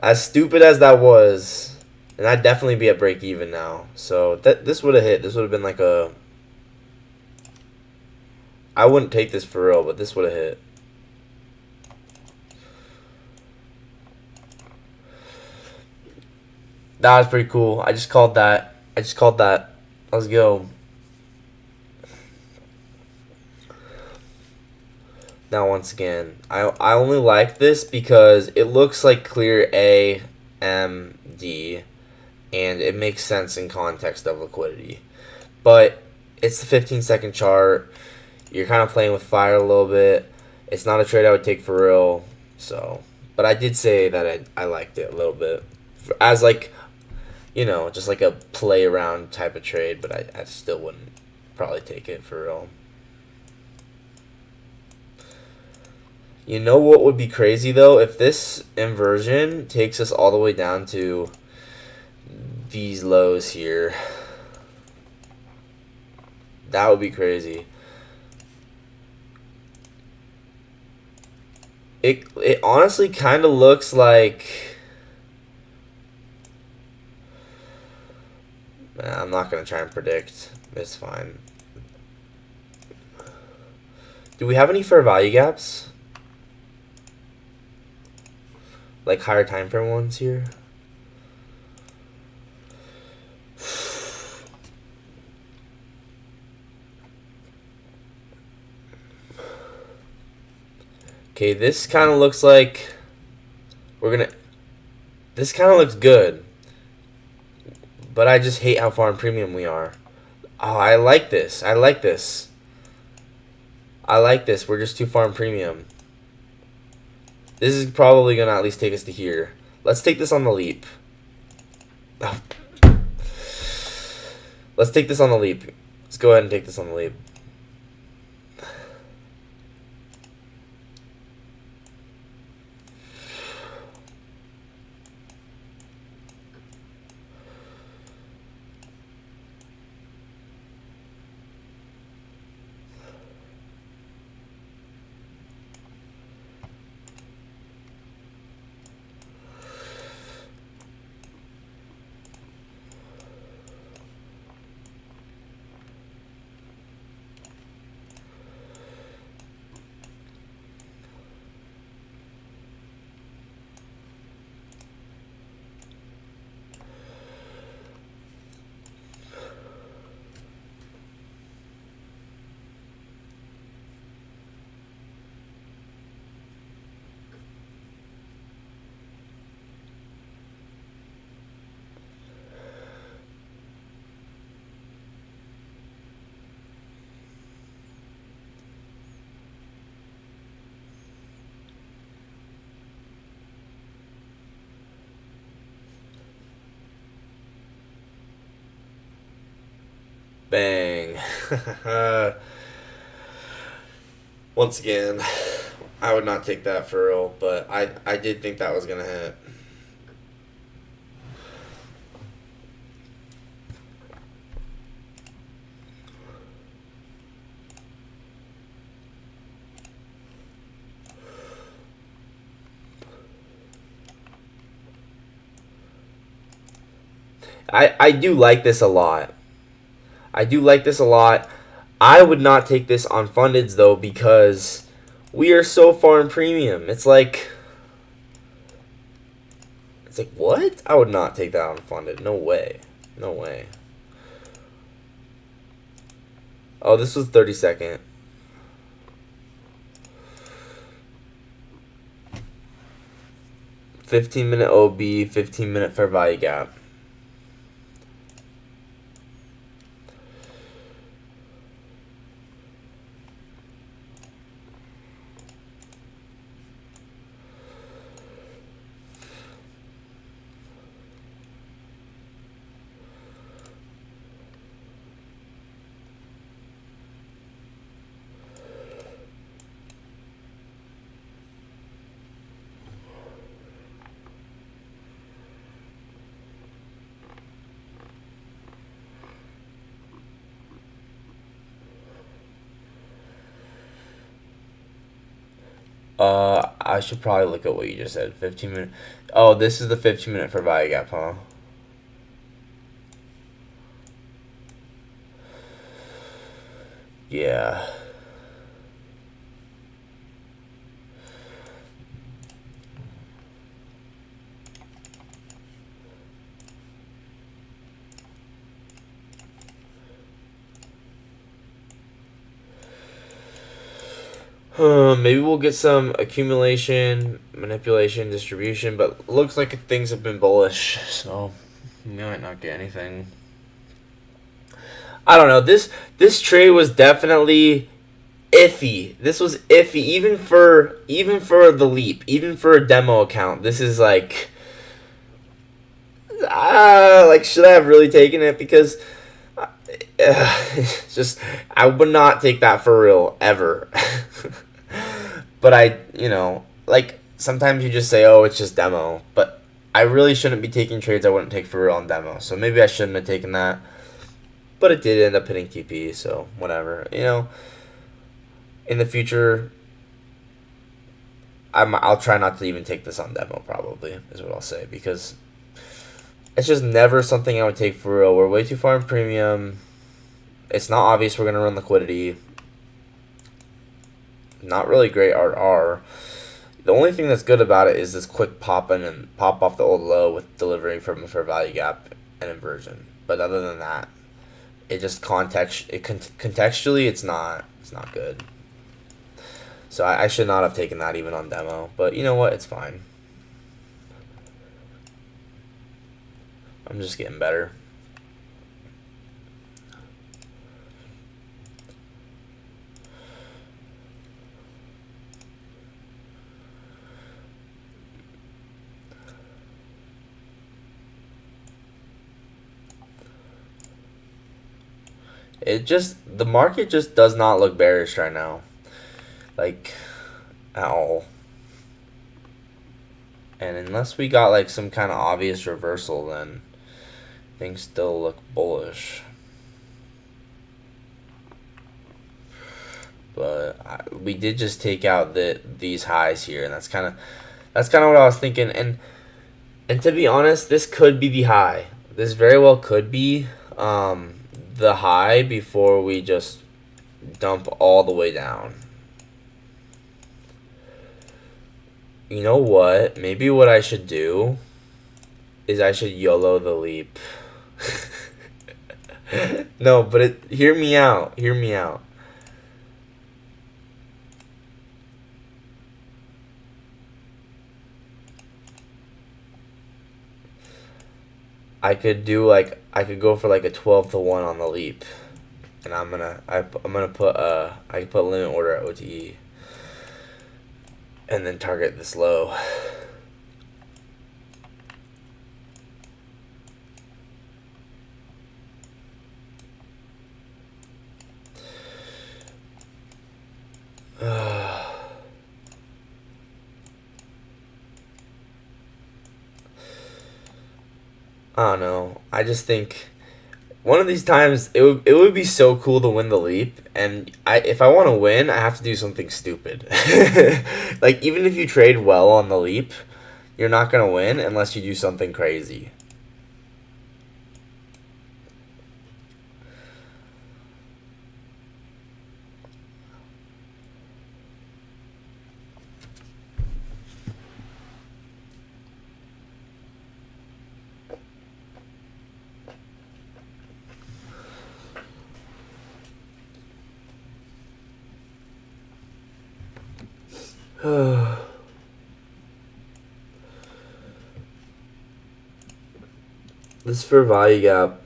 As stupid as that was, and I'd definitely be at break even now. So this would have hit. This would have been like a. I wouldn't take this for real, but this would have hit. That was pretty cool. I just called that. Let's go. Now once again, I only like this because it looks like clear A, M, D, and it makes sense in context of liquidity. But it's the 15-second chart. You're kind of playing with fire a little bit. It's not a trade I would take for real. So, but I did say that I liked it a little bit as like, just like a play around type of trade. But I still wouldn't probably take it for real. You know what would be crazy though? If this inversion takes us all the way down to these lows here. That would be crazy. It honestly kind of looks like... I'm not going to try and predict. It's fine. Do we have any fair value gaps? Like higher time frame ones here? Okay, this kind of looks like this kind of looks good. But I just hate how far in premium we are. Oh, I like this. I like this. I like this. We're just too far in premium. This is probably going to at least take us to here. Let's take this on the leap. Oh. Let's take this on the leap. Let's go ahead and take this on the leap. Bang. Once again, I would not take that for real, but I did think that was going to hit. I do like this a lot. I do like this a lot. I would not take this on fundeds though because we are so far in premium. It's like what? I would not take that on funded. No way. No way. Oh, this was 32nd. $15-minute OB, 15-minute fair value gap. I should probably look at what you just said. 15-minute. Oh, this is the 15-minute for value gap, huh? Yeah. Maybe we'll get some accumulation, manipulation, distribution, but looks like things have been bullish, so we might not get anything. I don't know. This trade was definitely iffy. This was iffy, even for the leap, even for a demo account. This is like should I have really taken it? Because just I would not take that for real ever. But like sometimes you just say, "Oh, it's just demo," but I really shouldn't be taking trades I wouldn't take for real on demo. So maybe I shouldn't have taken that. But it did end up hitting TP, so whatever. In the future, I'll try not to even take this on demo. Probably is what I'll say, because it's just never something I would take for real. We're way too far in premium. It's not obvious we're gonna run liquidity. Not really great RR. The only thing that's good about it is this quick pop in and pop off the old low with delivery from a fair value gap and inversion. But other than that, it just contextually it's not good. So I should not have taken that even on demo. But you know what? It's fine. I'm just getting better. The market just does not look bearish right now. Like, at all. And unless we got like some kind of obvious reversal, then things still look bullish. But we did just take out these highs here, and that's kind of what I was thinking. And to be honest, this could be the high. This very well could be the high before we just dump all the way down. You know what? Maybe what I should do is I should YOLO the leap. No, but hear me out. Hear me out. I could go for like a 12-1 on the leap, and I'm gonna put I could put limit order at OTE, and then target this low. I don't know. I just think one of these times it would be so cool to win the leap, and if I want to win, I have to do something stupid. Like even if you trade well on the leap, you're not gonna win unless you do something crazy. This fair value gap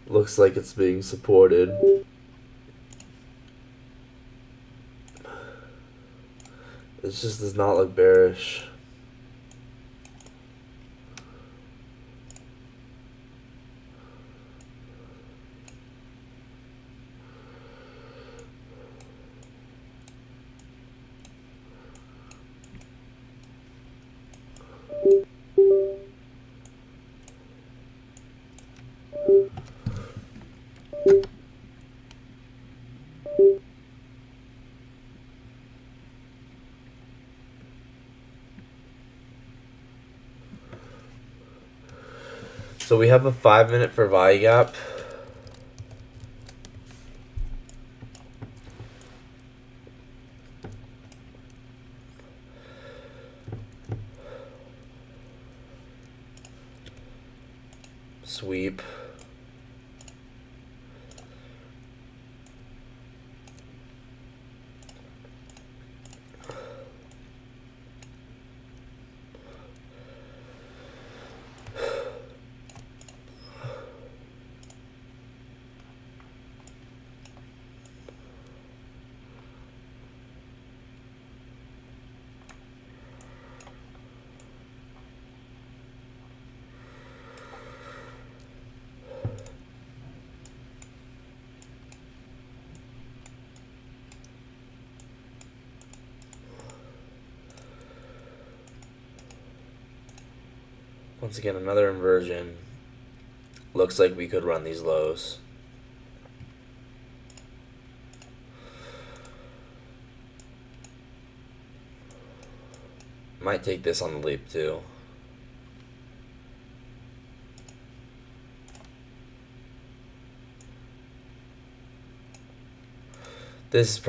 looks like it's being supported. It just does not look bearish. So we have a 5-minute fair value gap. Sweep. Once again, another inversion. Looks like we could run these lows. Might take this on the leap too. This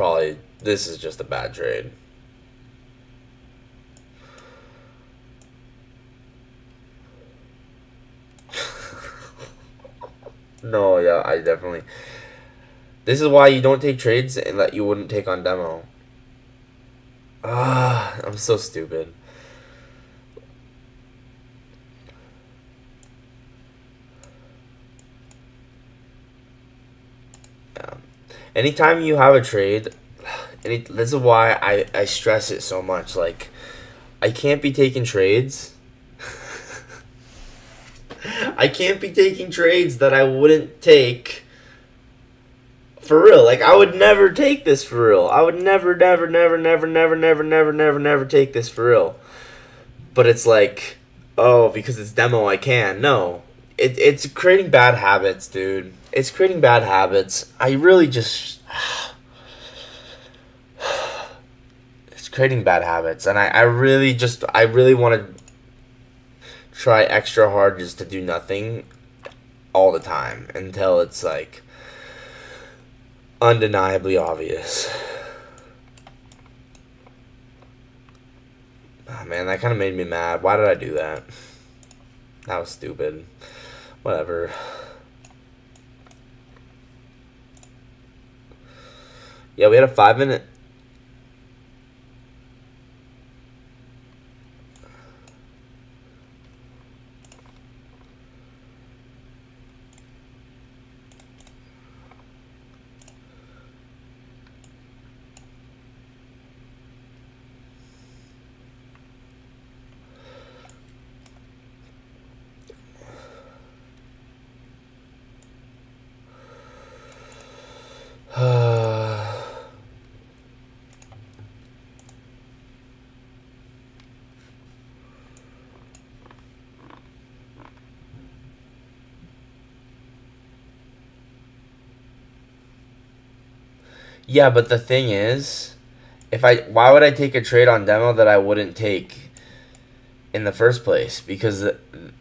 is just a bad trade. No, yeah, I definitely. This is why you don't take trades and that you wouldn't take on demo. I'm so stupid. Yeah. Anytime you have a trade, this is why I stress it so much. Like, I can't be taking trades. I can't be taking trades that I wouldn't take for real. Like, I would never take this for real. I would never take this for real. But it's like, oh, because it's demo, I can. No. It's creating bad habits, dude. It's creating bad habits. I really just... It's creating bad habits. And I really want to try extra hard just to do nothing all the time until it's like undeniably obvious. Oh, man, that kind of made me mad. Why did I do that? That was stupid. Whatever. Yeah, we had a 5-minute. Yeah, but the thing is, why would I take a trade on demo that I wouldn't take in the first place? Because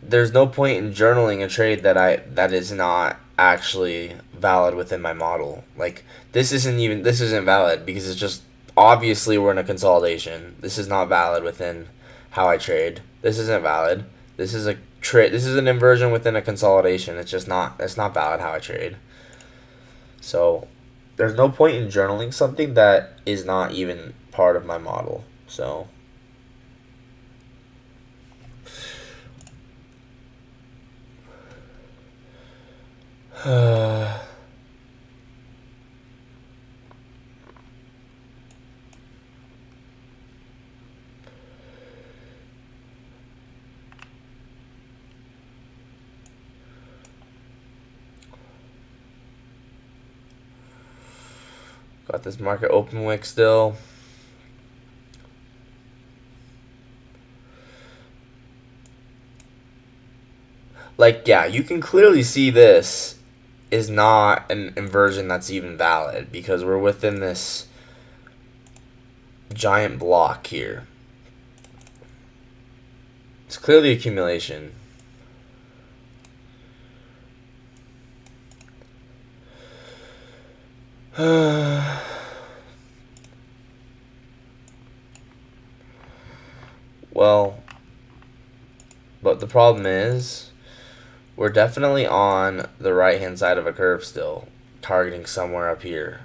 there's no point in journaling a trade that is not actually valid within my model. Like, this isn't valid because it's just obviously we're in a consolidation. This is not valid within how I trade. This isn't valid. This is a trade. This is an inversion within a consolidation. It's not valid how I trade. So there's no point in journaling something that is not even part of my model. So got this market open wick still. Like, yeah, you can clearly see this is not an inversion that's even valid because we're within this giant block here. It's clearly accumulation. Well, but the problem is we're definitely on the right hand side of a curve still, targeting somewhere up here.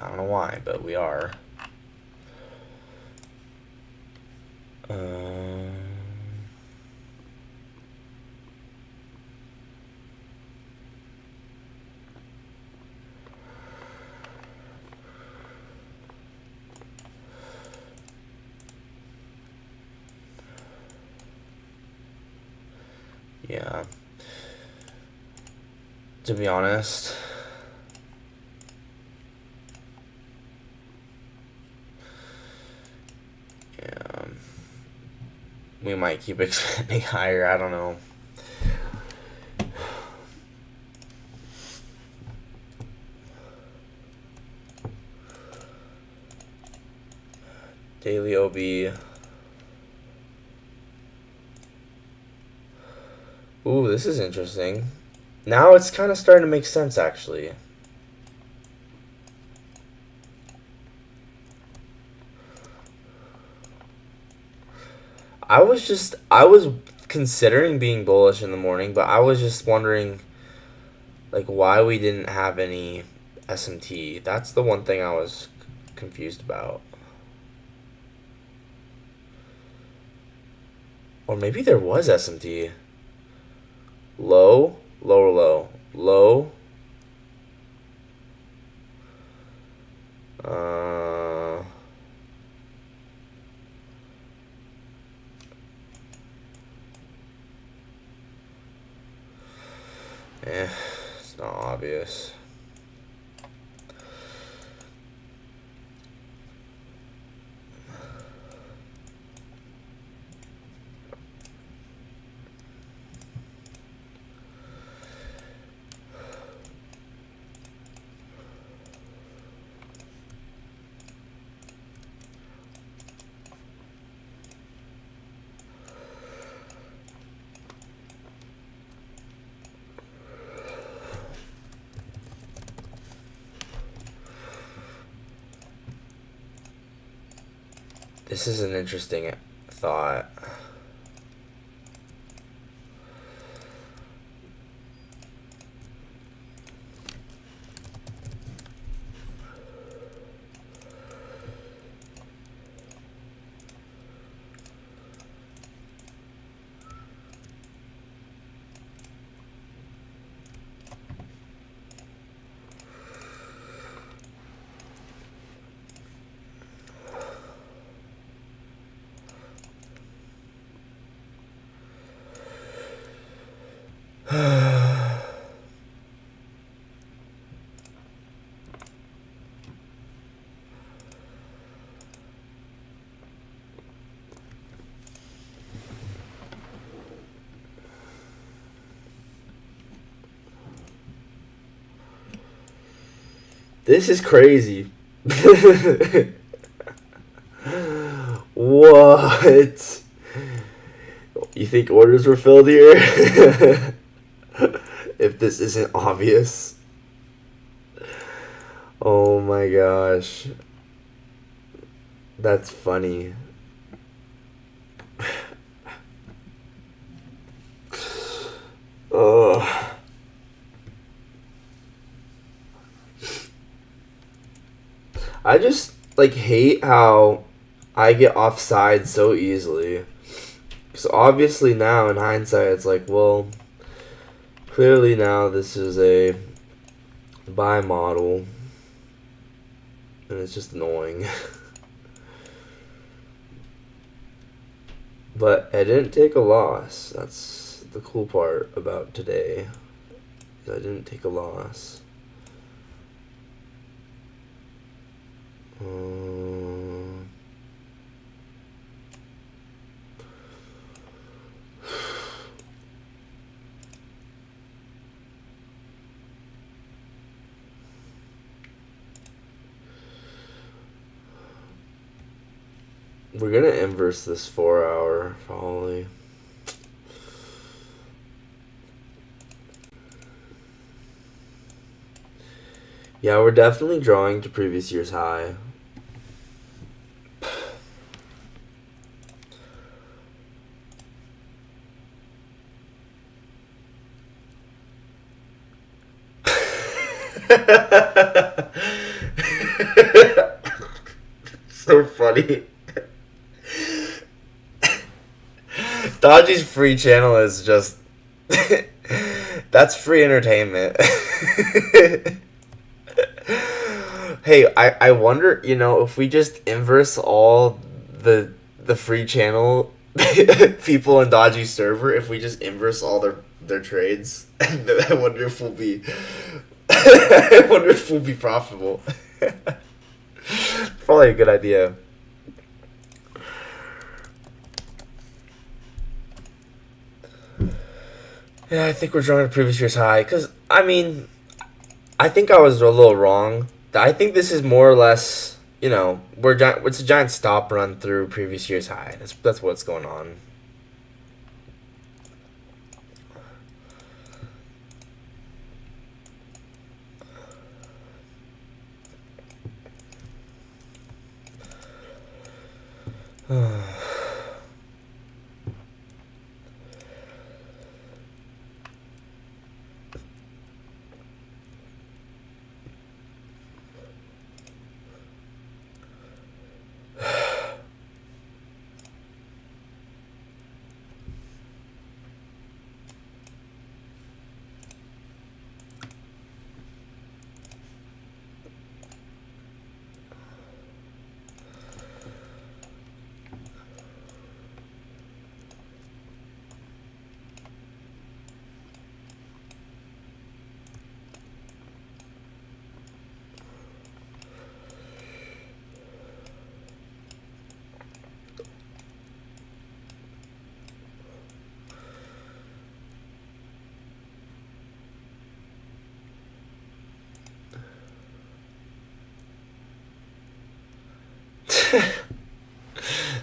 I don't know why, but we are. Yeah. To be honest, yeah. we might keep expanding higher. I don't know. Daily OB. Ooh, this is interesting. Now it's kind of starting to make sense, actually. I was considering being bullish in the morning, but I was just wondering, like, why we didn't have any SMT. That's the one thing I was confused about. Or maybe there was SMT. Low, lower low, low. It's not obvious. This is an interesting thought. This is crazy. What? You think orders were filled here? If this isn't obvious. Oh my gosh. That's funny. Ugh. I just like hate how I get offside so easily. Because obviously now in hindsight it's like, well, clearly now this is a buy model. And it's just annoying. But I didn't take a loss. That's the cool part about today. I didn't take a loss. We're gonna inverse this 4-hour probably. Yeah, we're definitely drawing to previous year's high. So funny. Dodgy's free channel is just that's free entertainment. Hey, I wonder, if we just inverse all the free channel people in Dodgy's server, if we just inverse all their trades, I wonder if we'll be I wonder if we'll be profitable. Probably a good idea. Yeah, I think we're drawing a previous year's high. Because, I mean, I think I was a little wrong. I think this is more or less, it's a giant stop run through previous year's high. That's what's going on.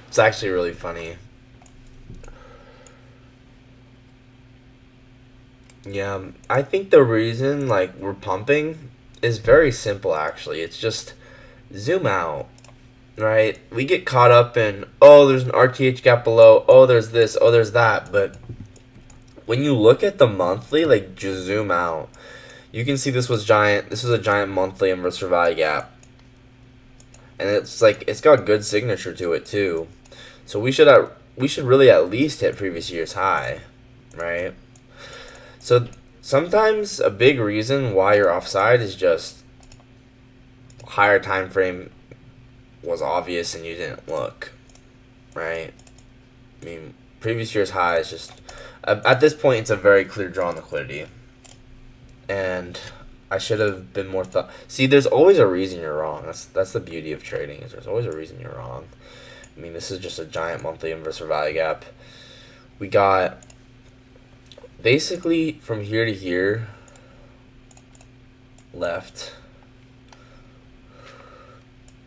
It's actually really funny. Yeah, I think the reason like we're pumping is very simple actually. It's just zoom out, right? We get caught up in there's an RTH gap below, there's this, there's that, but when you look at the monthly, like just zoom out, you can see this was giant. This was a giant monthly inverse value gap, and it's like it's got good signature to it too. So we should really at least hit previous year's high, right? So sometimes a big reason why you're offside is just higher time frame was obvious and you didn't look, right? I mean, previous year's high is just at this point it's a very clear draw on liquidity, and I should have been more thought. See, there's always a reason you're wrong. That's the beauty of trading is there's always a reason you're wrong. I mean, this is just a giant monthly inverse value gap. We got basically from here to here left.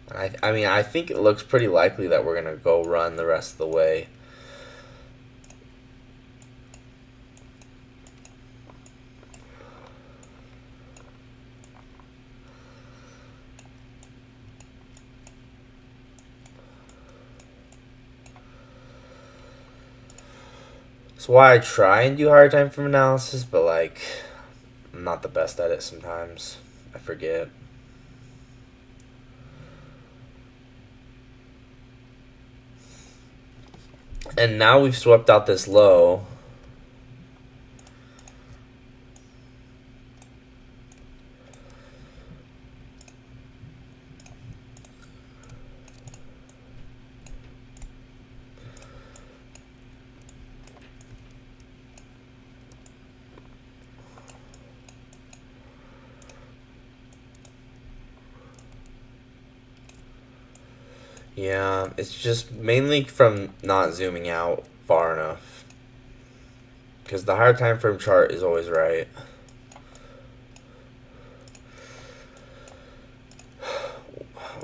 I mean, I think it looks pretty likely that we're going to go run the rest of the way. That's why I try and do higher time frame analysis, but like I'm not the best at it sometimes. I forget. And now we've swept out this low. Yeah, it's just mainly from not zooming out far enough. Because the higher time frame chart is always right.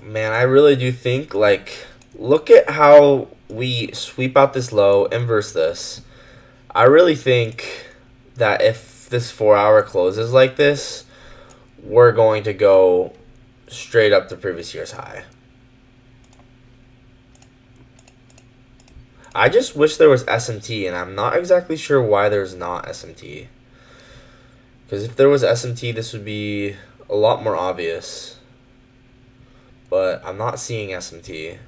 Man, I really do think, like, look at how we sweep out this low, inverse this. I really think that if this 4 hour closes like this, we're going to go straight up to previous year's high. I just wish there was SMT, and I'm not exactly sure why there's not SMT. Because if there was SMT, this would be a lot more obvious. But I'm not seeing SMT.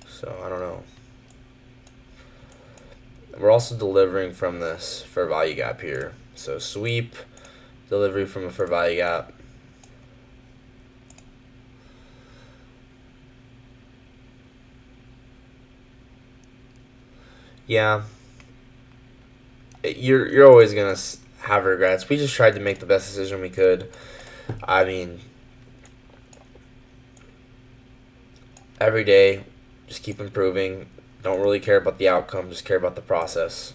So, I don't know. We're also delivering from this fair value gap here. So, sweep, delivery from a fair value gap. Yeah, you're always gonna have regrets. We just tried to make the best decision we could. I mean, every day, just keep improving. Don't really care about the outcome, just care about the process.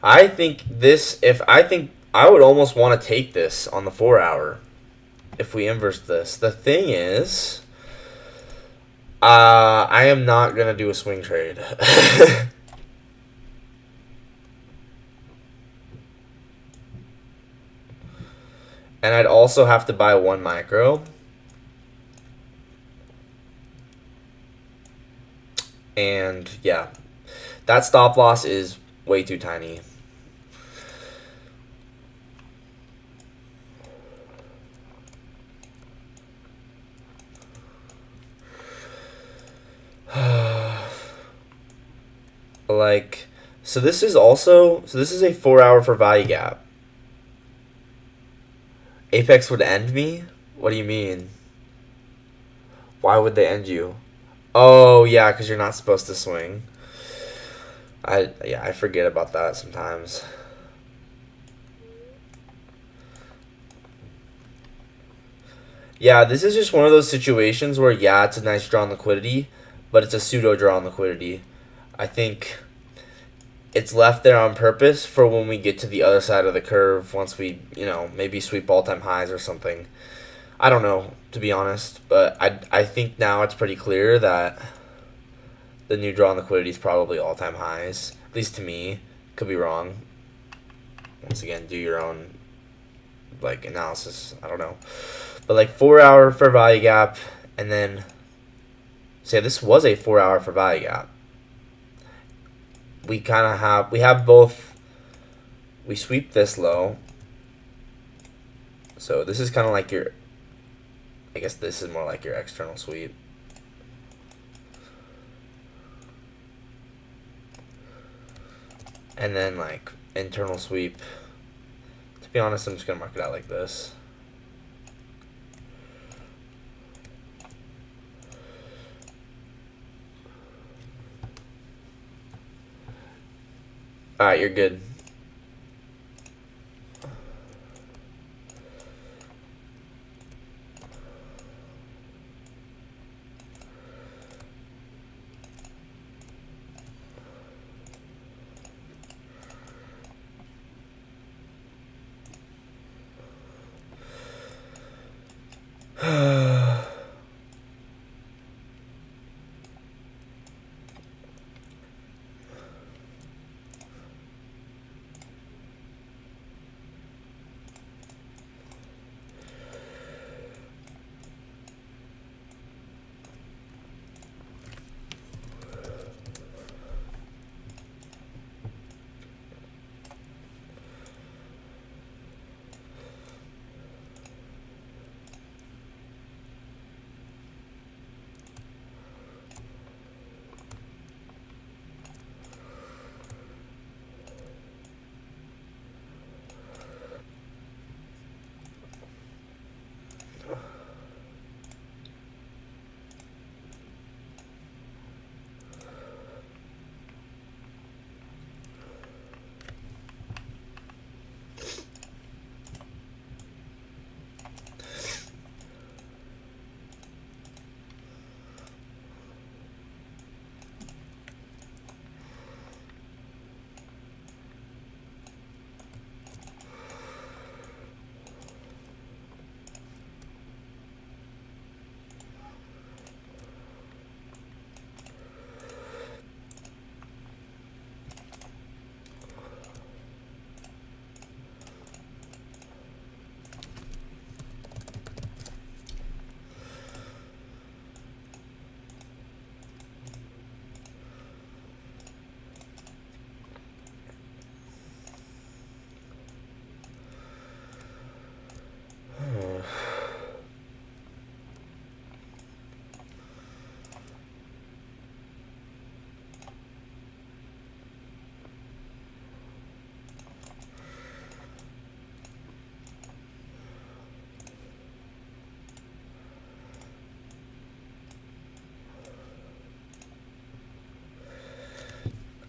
I think I would almost want to take this on the 4 hour if we inverse this. The thing is, I am not gonna do a swing trade. And I'd also have to buy one micro. And yeah, that stop loss is way too tiny. Like, so this is a 4 hour for value gap. Apex would end me? What do you mean? Why would they end you? Oh yeah, because you're not supposed to swing. I forget about that sometimes. Yeah, this is just one of those situations where, yeah, it's a nice draw on liquidity, but it's a pseudo draw on liquidity. I think it's left there on purpose for when we get to the other side of the curve, once we, maybe sweep all-time highs or something. I don't know, to be honest, but I think now it's pretty clear that the new draw on liquidity is probably all-time highs, at least to me. Could be wrong. Once again, do your own analysis. I don't know. But 4 hour for value gap, and then say this was a 4 hour for value gap. We have both. We sweep this low. So this is kind of like your, I guess this is more like your external sweep. And then internal sweep. To be honest, I'm just gonna mark it out like this. Alright, you're good.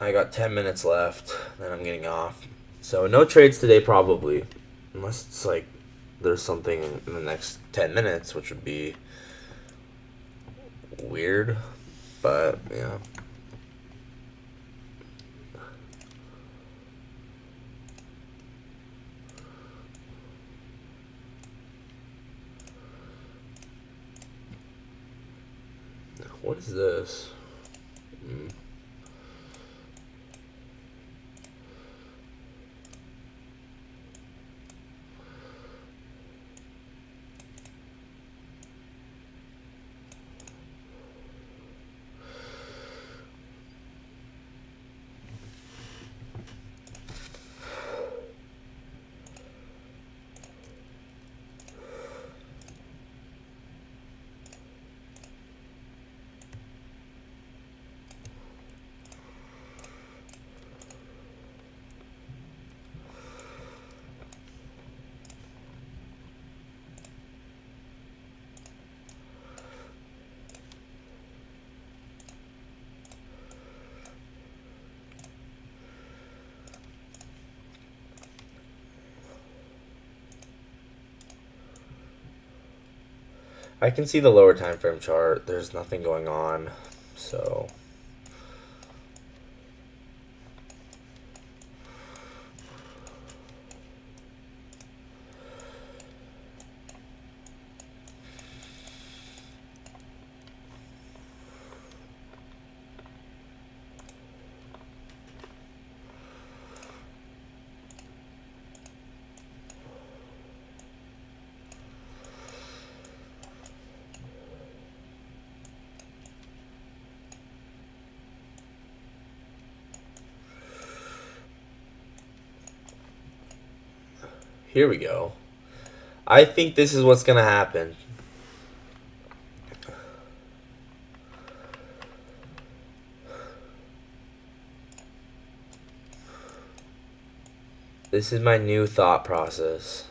I got 10 minutes left, then I'm getting off. So no trades today probably. Unless it's there's something in the next 10 minutes, which would be weird. But, yeah. What is this? I can see the lower time frame chart. There's nothing going on, so here we go. I think this is what's gonna happen. This is my new thought process.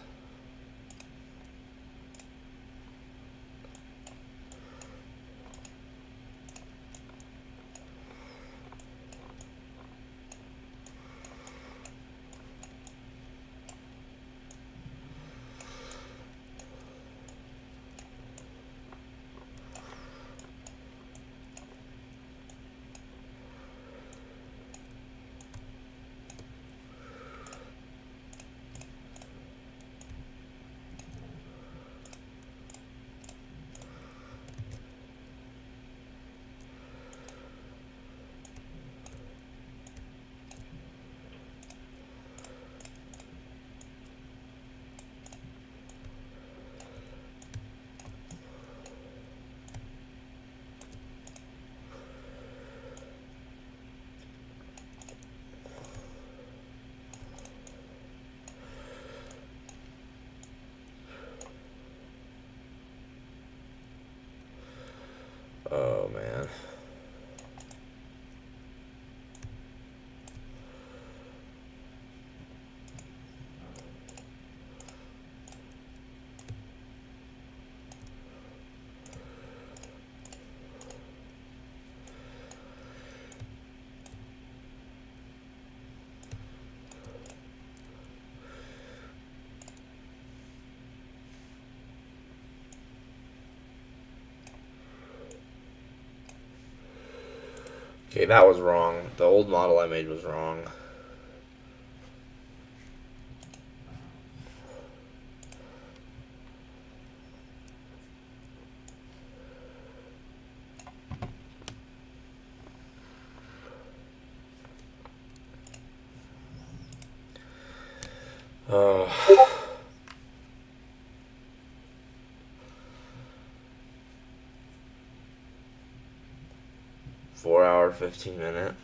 Oh man. Okay, that was wrong. The old model I made was wrong. Oh. 4 hour, 15 minute.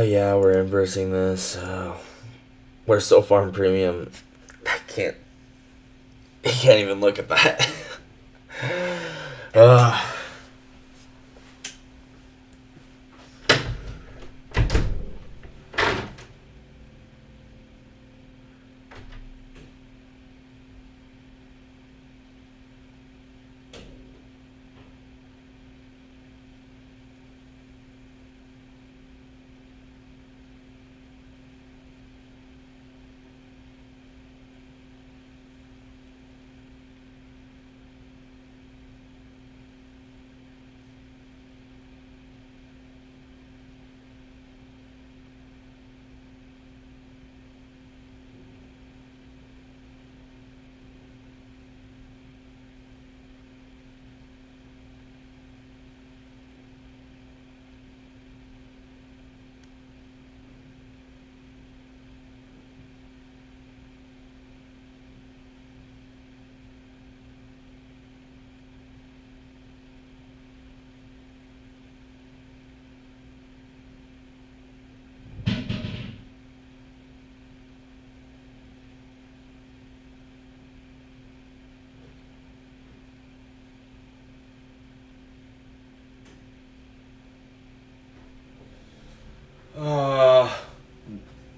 Yeah, we're inversing this. We're so far in premium. I can't. You can't even look at that. Ugh.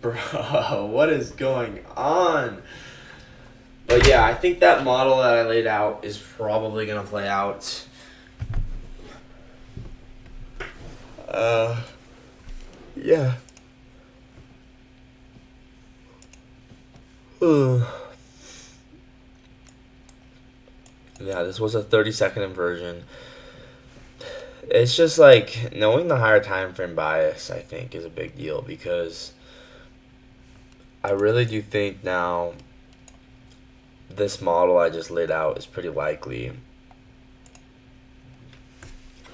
Bro, what is going on? But yeah, I think that model that I laid out is probably gonna play out. Yeah. Yeah, this was a 30-second inversion. It's just like knowing the higher time frame bias, I think, is a big deal because I really do think now this model I just laid out is pretty likely.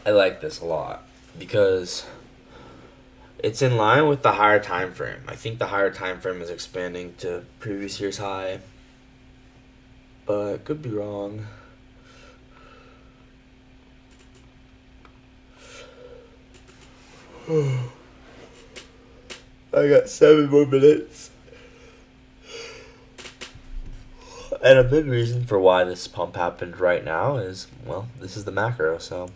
I like this a lot because it's in line with the higher time frame. I think the higher time frame is expanding to previous year's high, but could be wrong. I got 7 more minutes. And a big reason for why this pump happened right now is, well, this is the macro, so.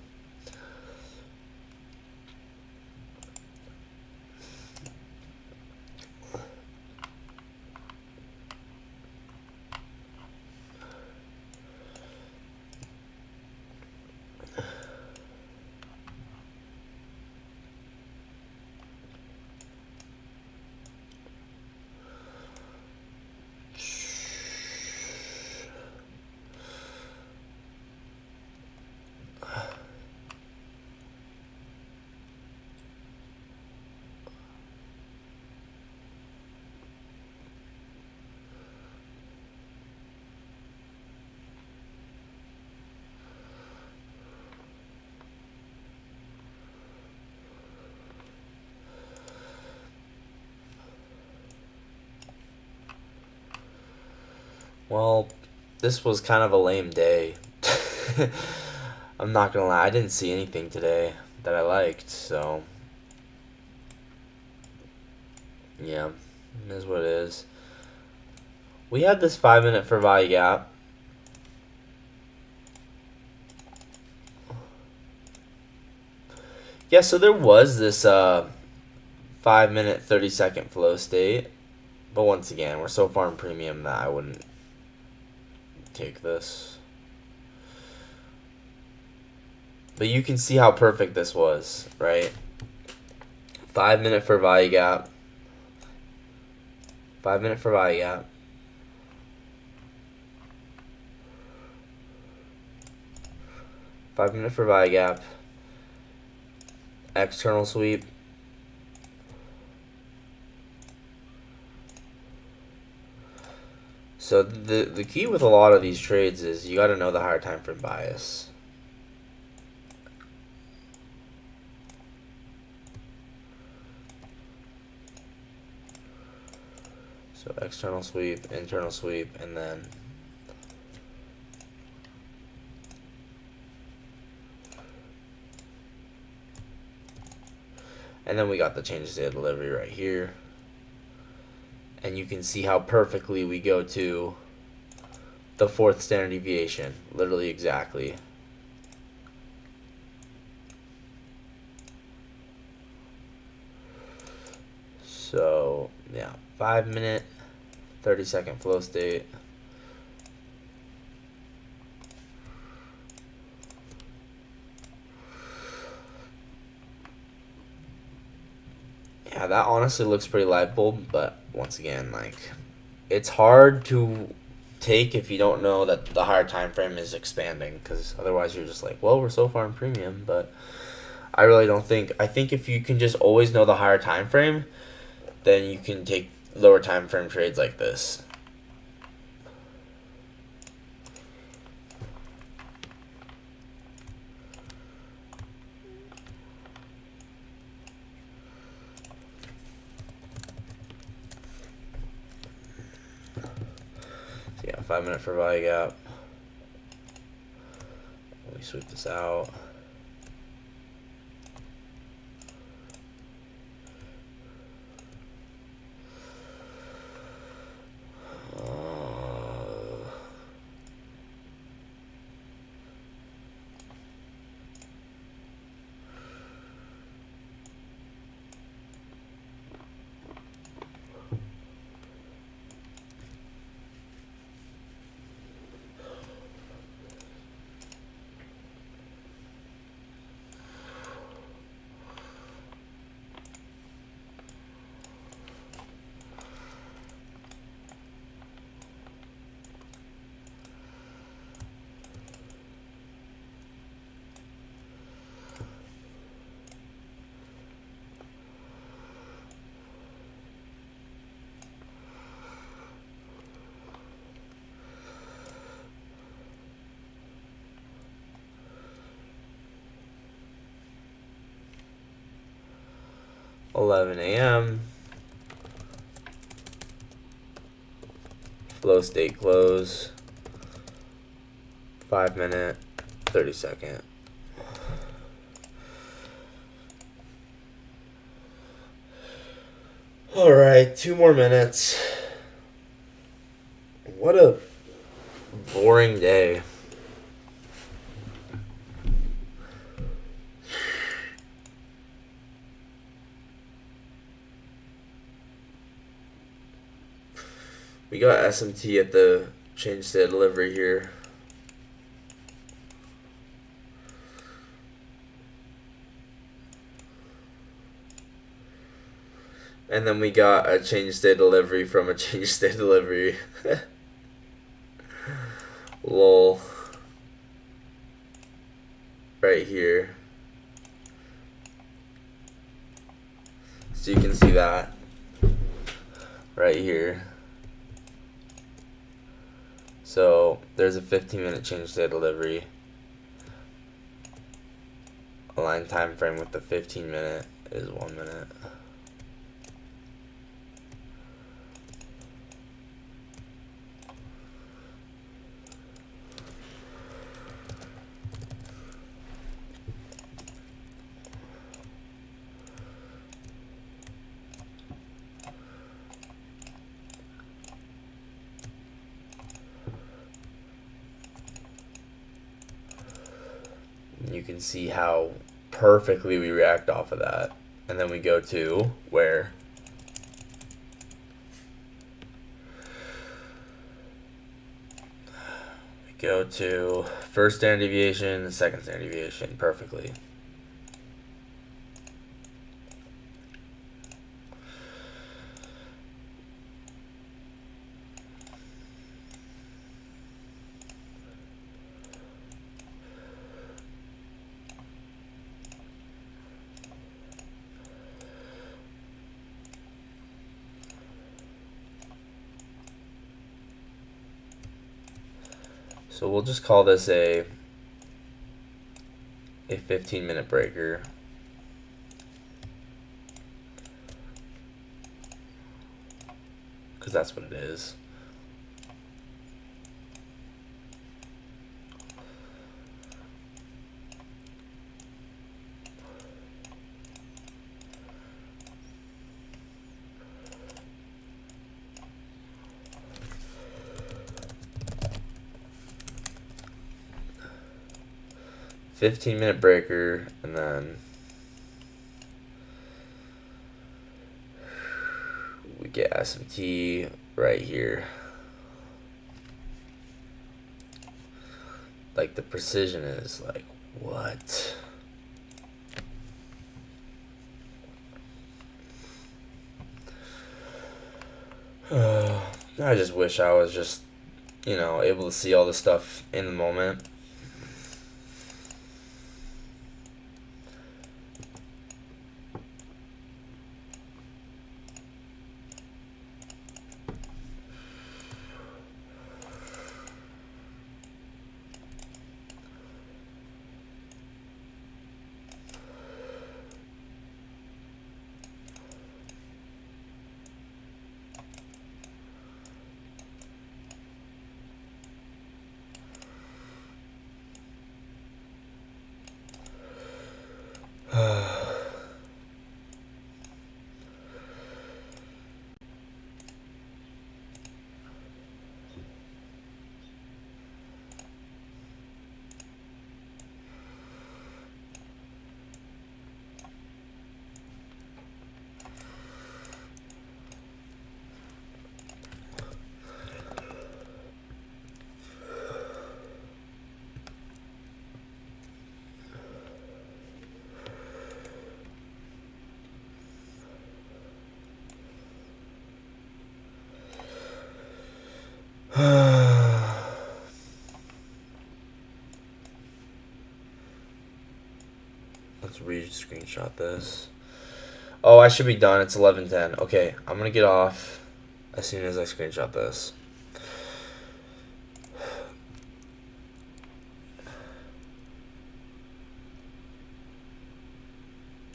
Well, this was kind of a lame day. I'm not gonna lie, I didn't see anything today that I liked, so. Yeah, it is what it is. We had this 5-minute fair value gap. Yeah, so there was this 5-minute, 30-second flow state. But once again, we're so far in premium that I wouldn't take this. But you can see how perfect this was, right? 5-minute fair value gap. 5-minute fair value gap. Five-minute fair value gap. External sweep. So the key with a lot of these trades is you got to know the higher time frame bias. So external sweep, internal sweep, and then we got the change state of delivery right here. And you can see how perfectly we go to the fourth standard deviation. Literally exactly. So, yeah, 5 minute, 30-second flow state. Yeah, that honestly looks pretty light bulb, but once again, like, it's hard to take if you don't know that the higher time frame is expanding, because otherwise you're just like, well, we're so far in premium. But I really don't think. I think if you can just always know the higher time frame, then you can take lower time frame trades like this. So yeah, 5 minute for value gap. Let me sweep this out. $11 a.m. Flow state close. 5 minute, 30-second. All right, 2 more minutes. What a boring day. We got SMT at the change state delivery here. And then we got a change state delivery from a change state delivery. Lol. Right here. So you can see that. Right here. So there's a 15-minute change state delivery. Align time frame with the 15-minute is 1 minute. You can see how perfectly we react off of that. And then we go to where we go to first standard deviation, second standard deviation perfectly. So we'll just call this a 15-minute breaker. Because that's what it is. 15-minute breaker, and then we get SMT right here. Like, the precision is like, what? I just wish I was just, able to see all this stuff in the moment. Let's re-screenshot this. Oh, I should be done. It's 11:10. Okay, I'm gonna get off as soon as I screenshot this.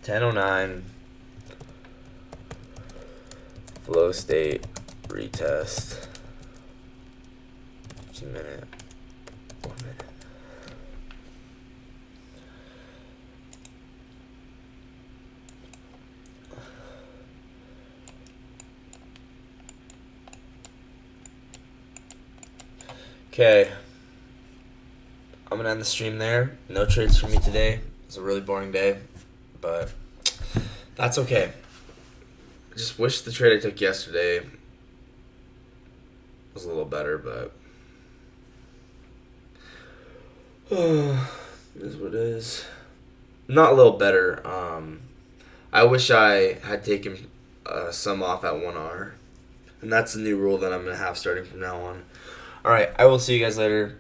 (10:09) flow state retest. 2-minute. 1 minute. Okay, I'm gonna end the stream there. No trades for me today. It's a really boring day, but that's okay. I just wish the trade I took yesterday was a little better, but it is what it is. Not a little better. I wish I had taken some off at 1R, and that's the new rule that I'm gonna have starting from now on. All right, I will see you guys later.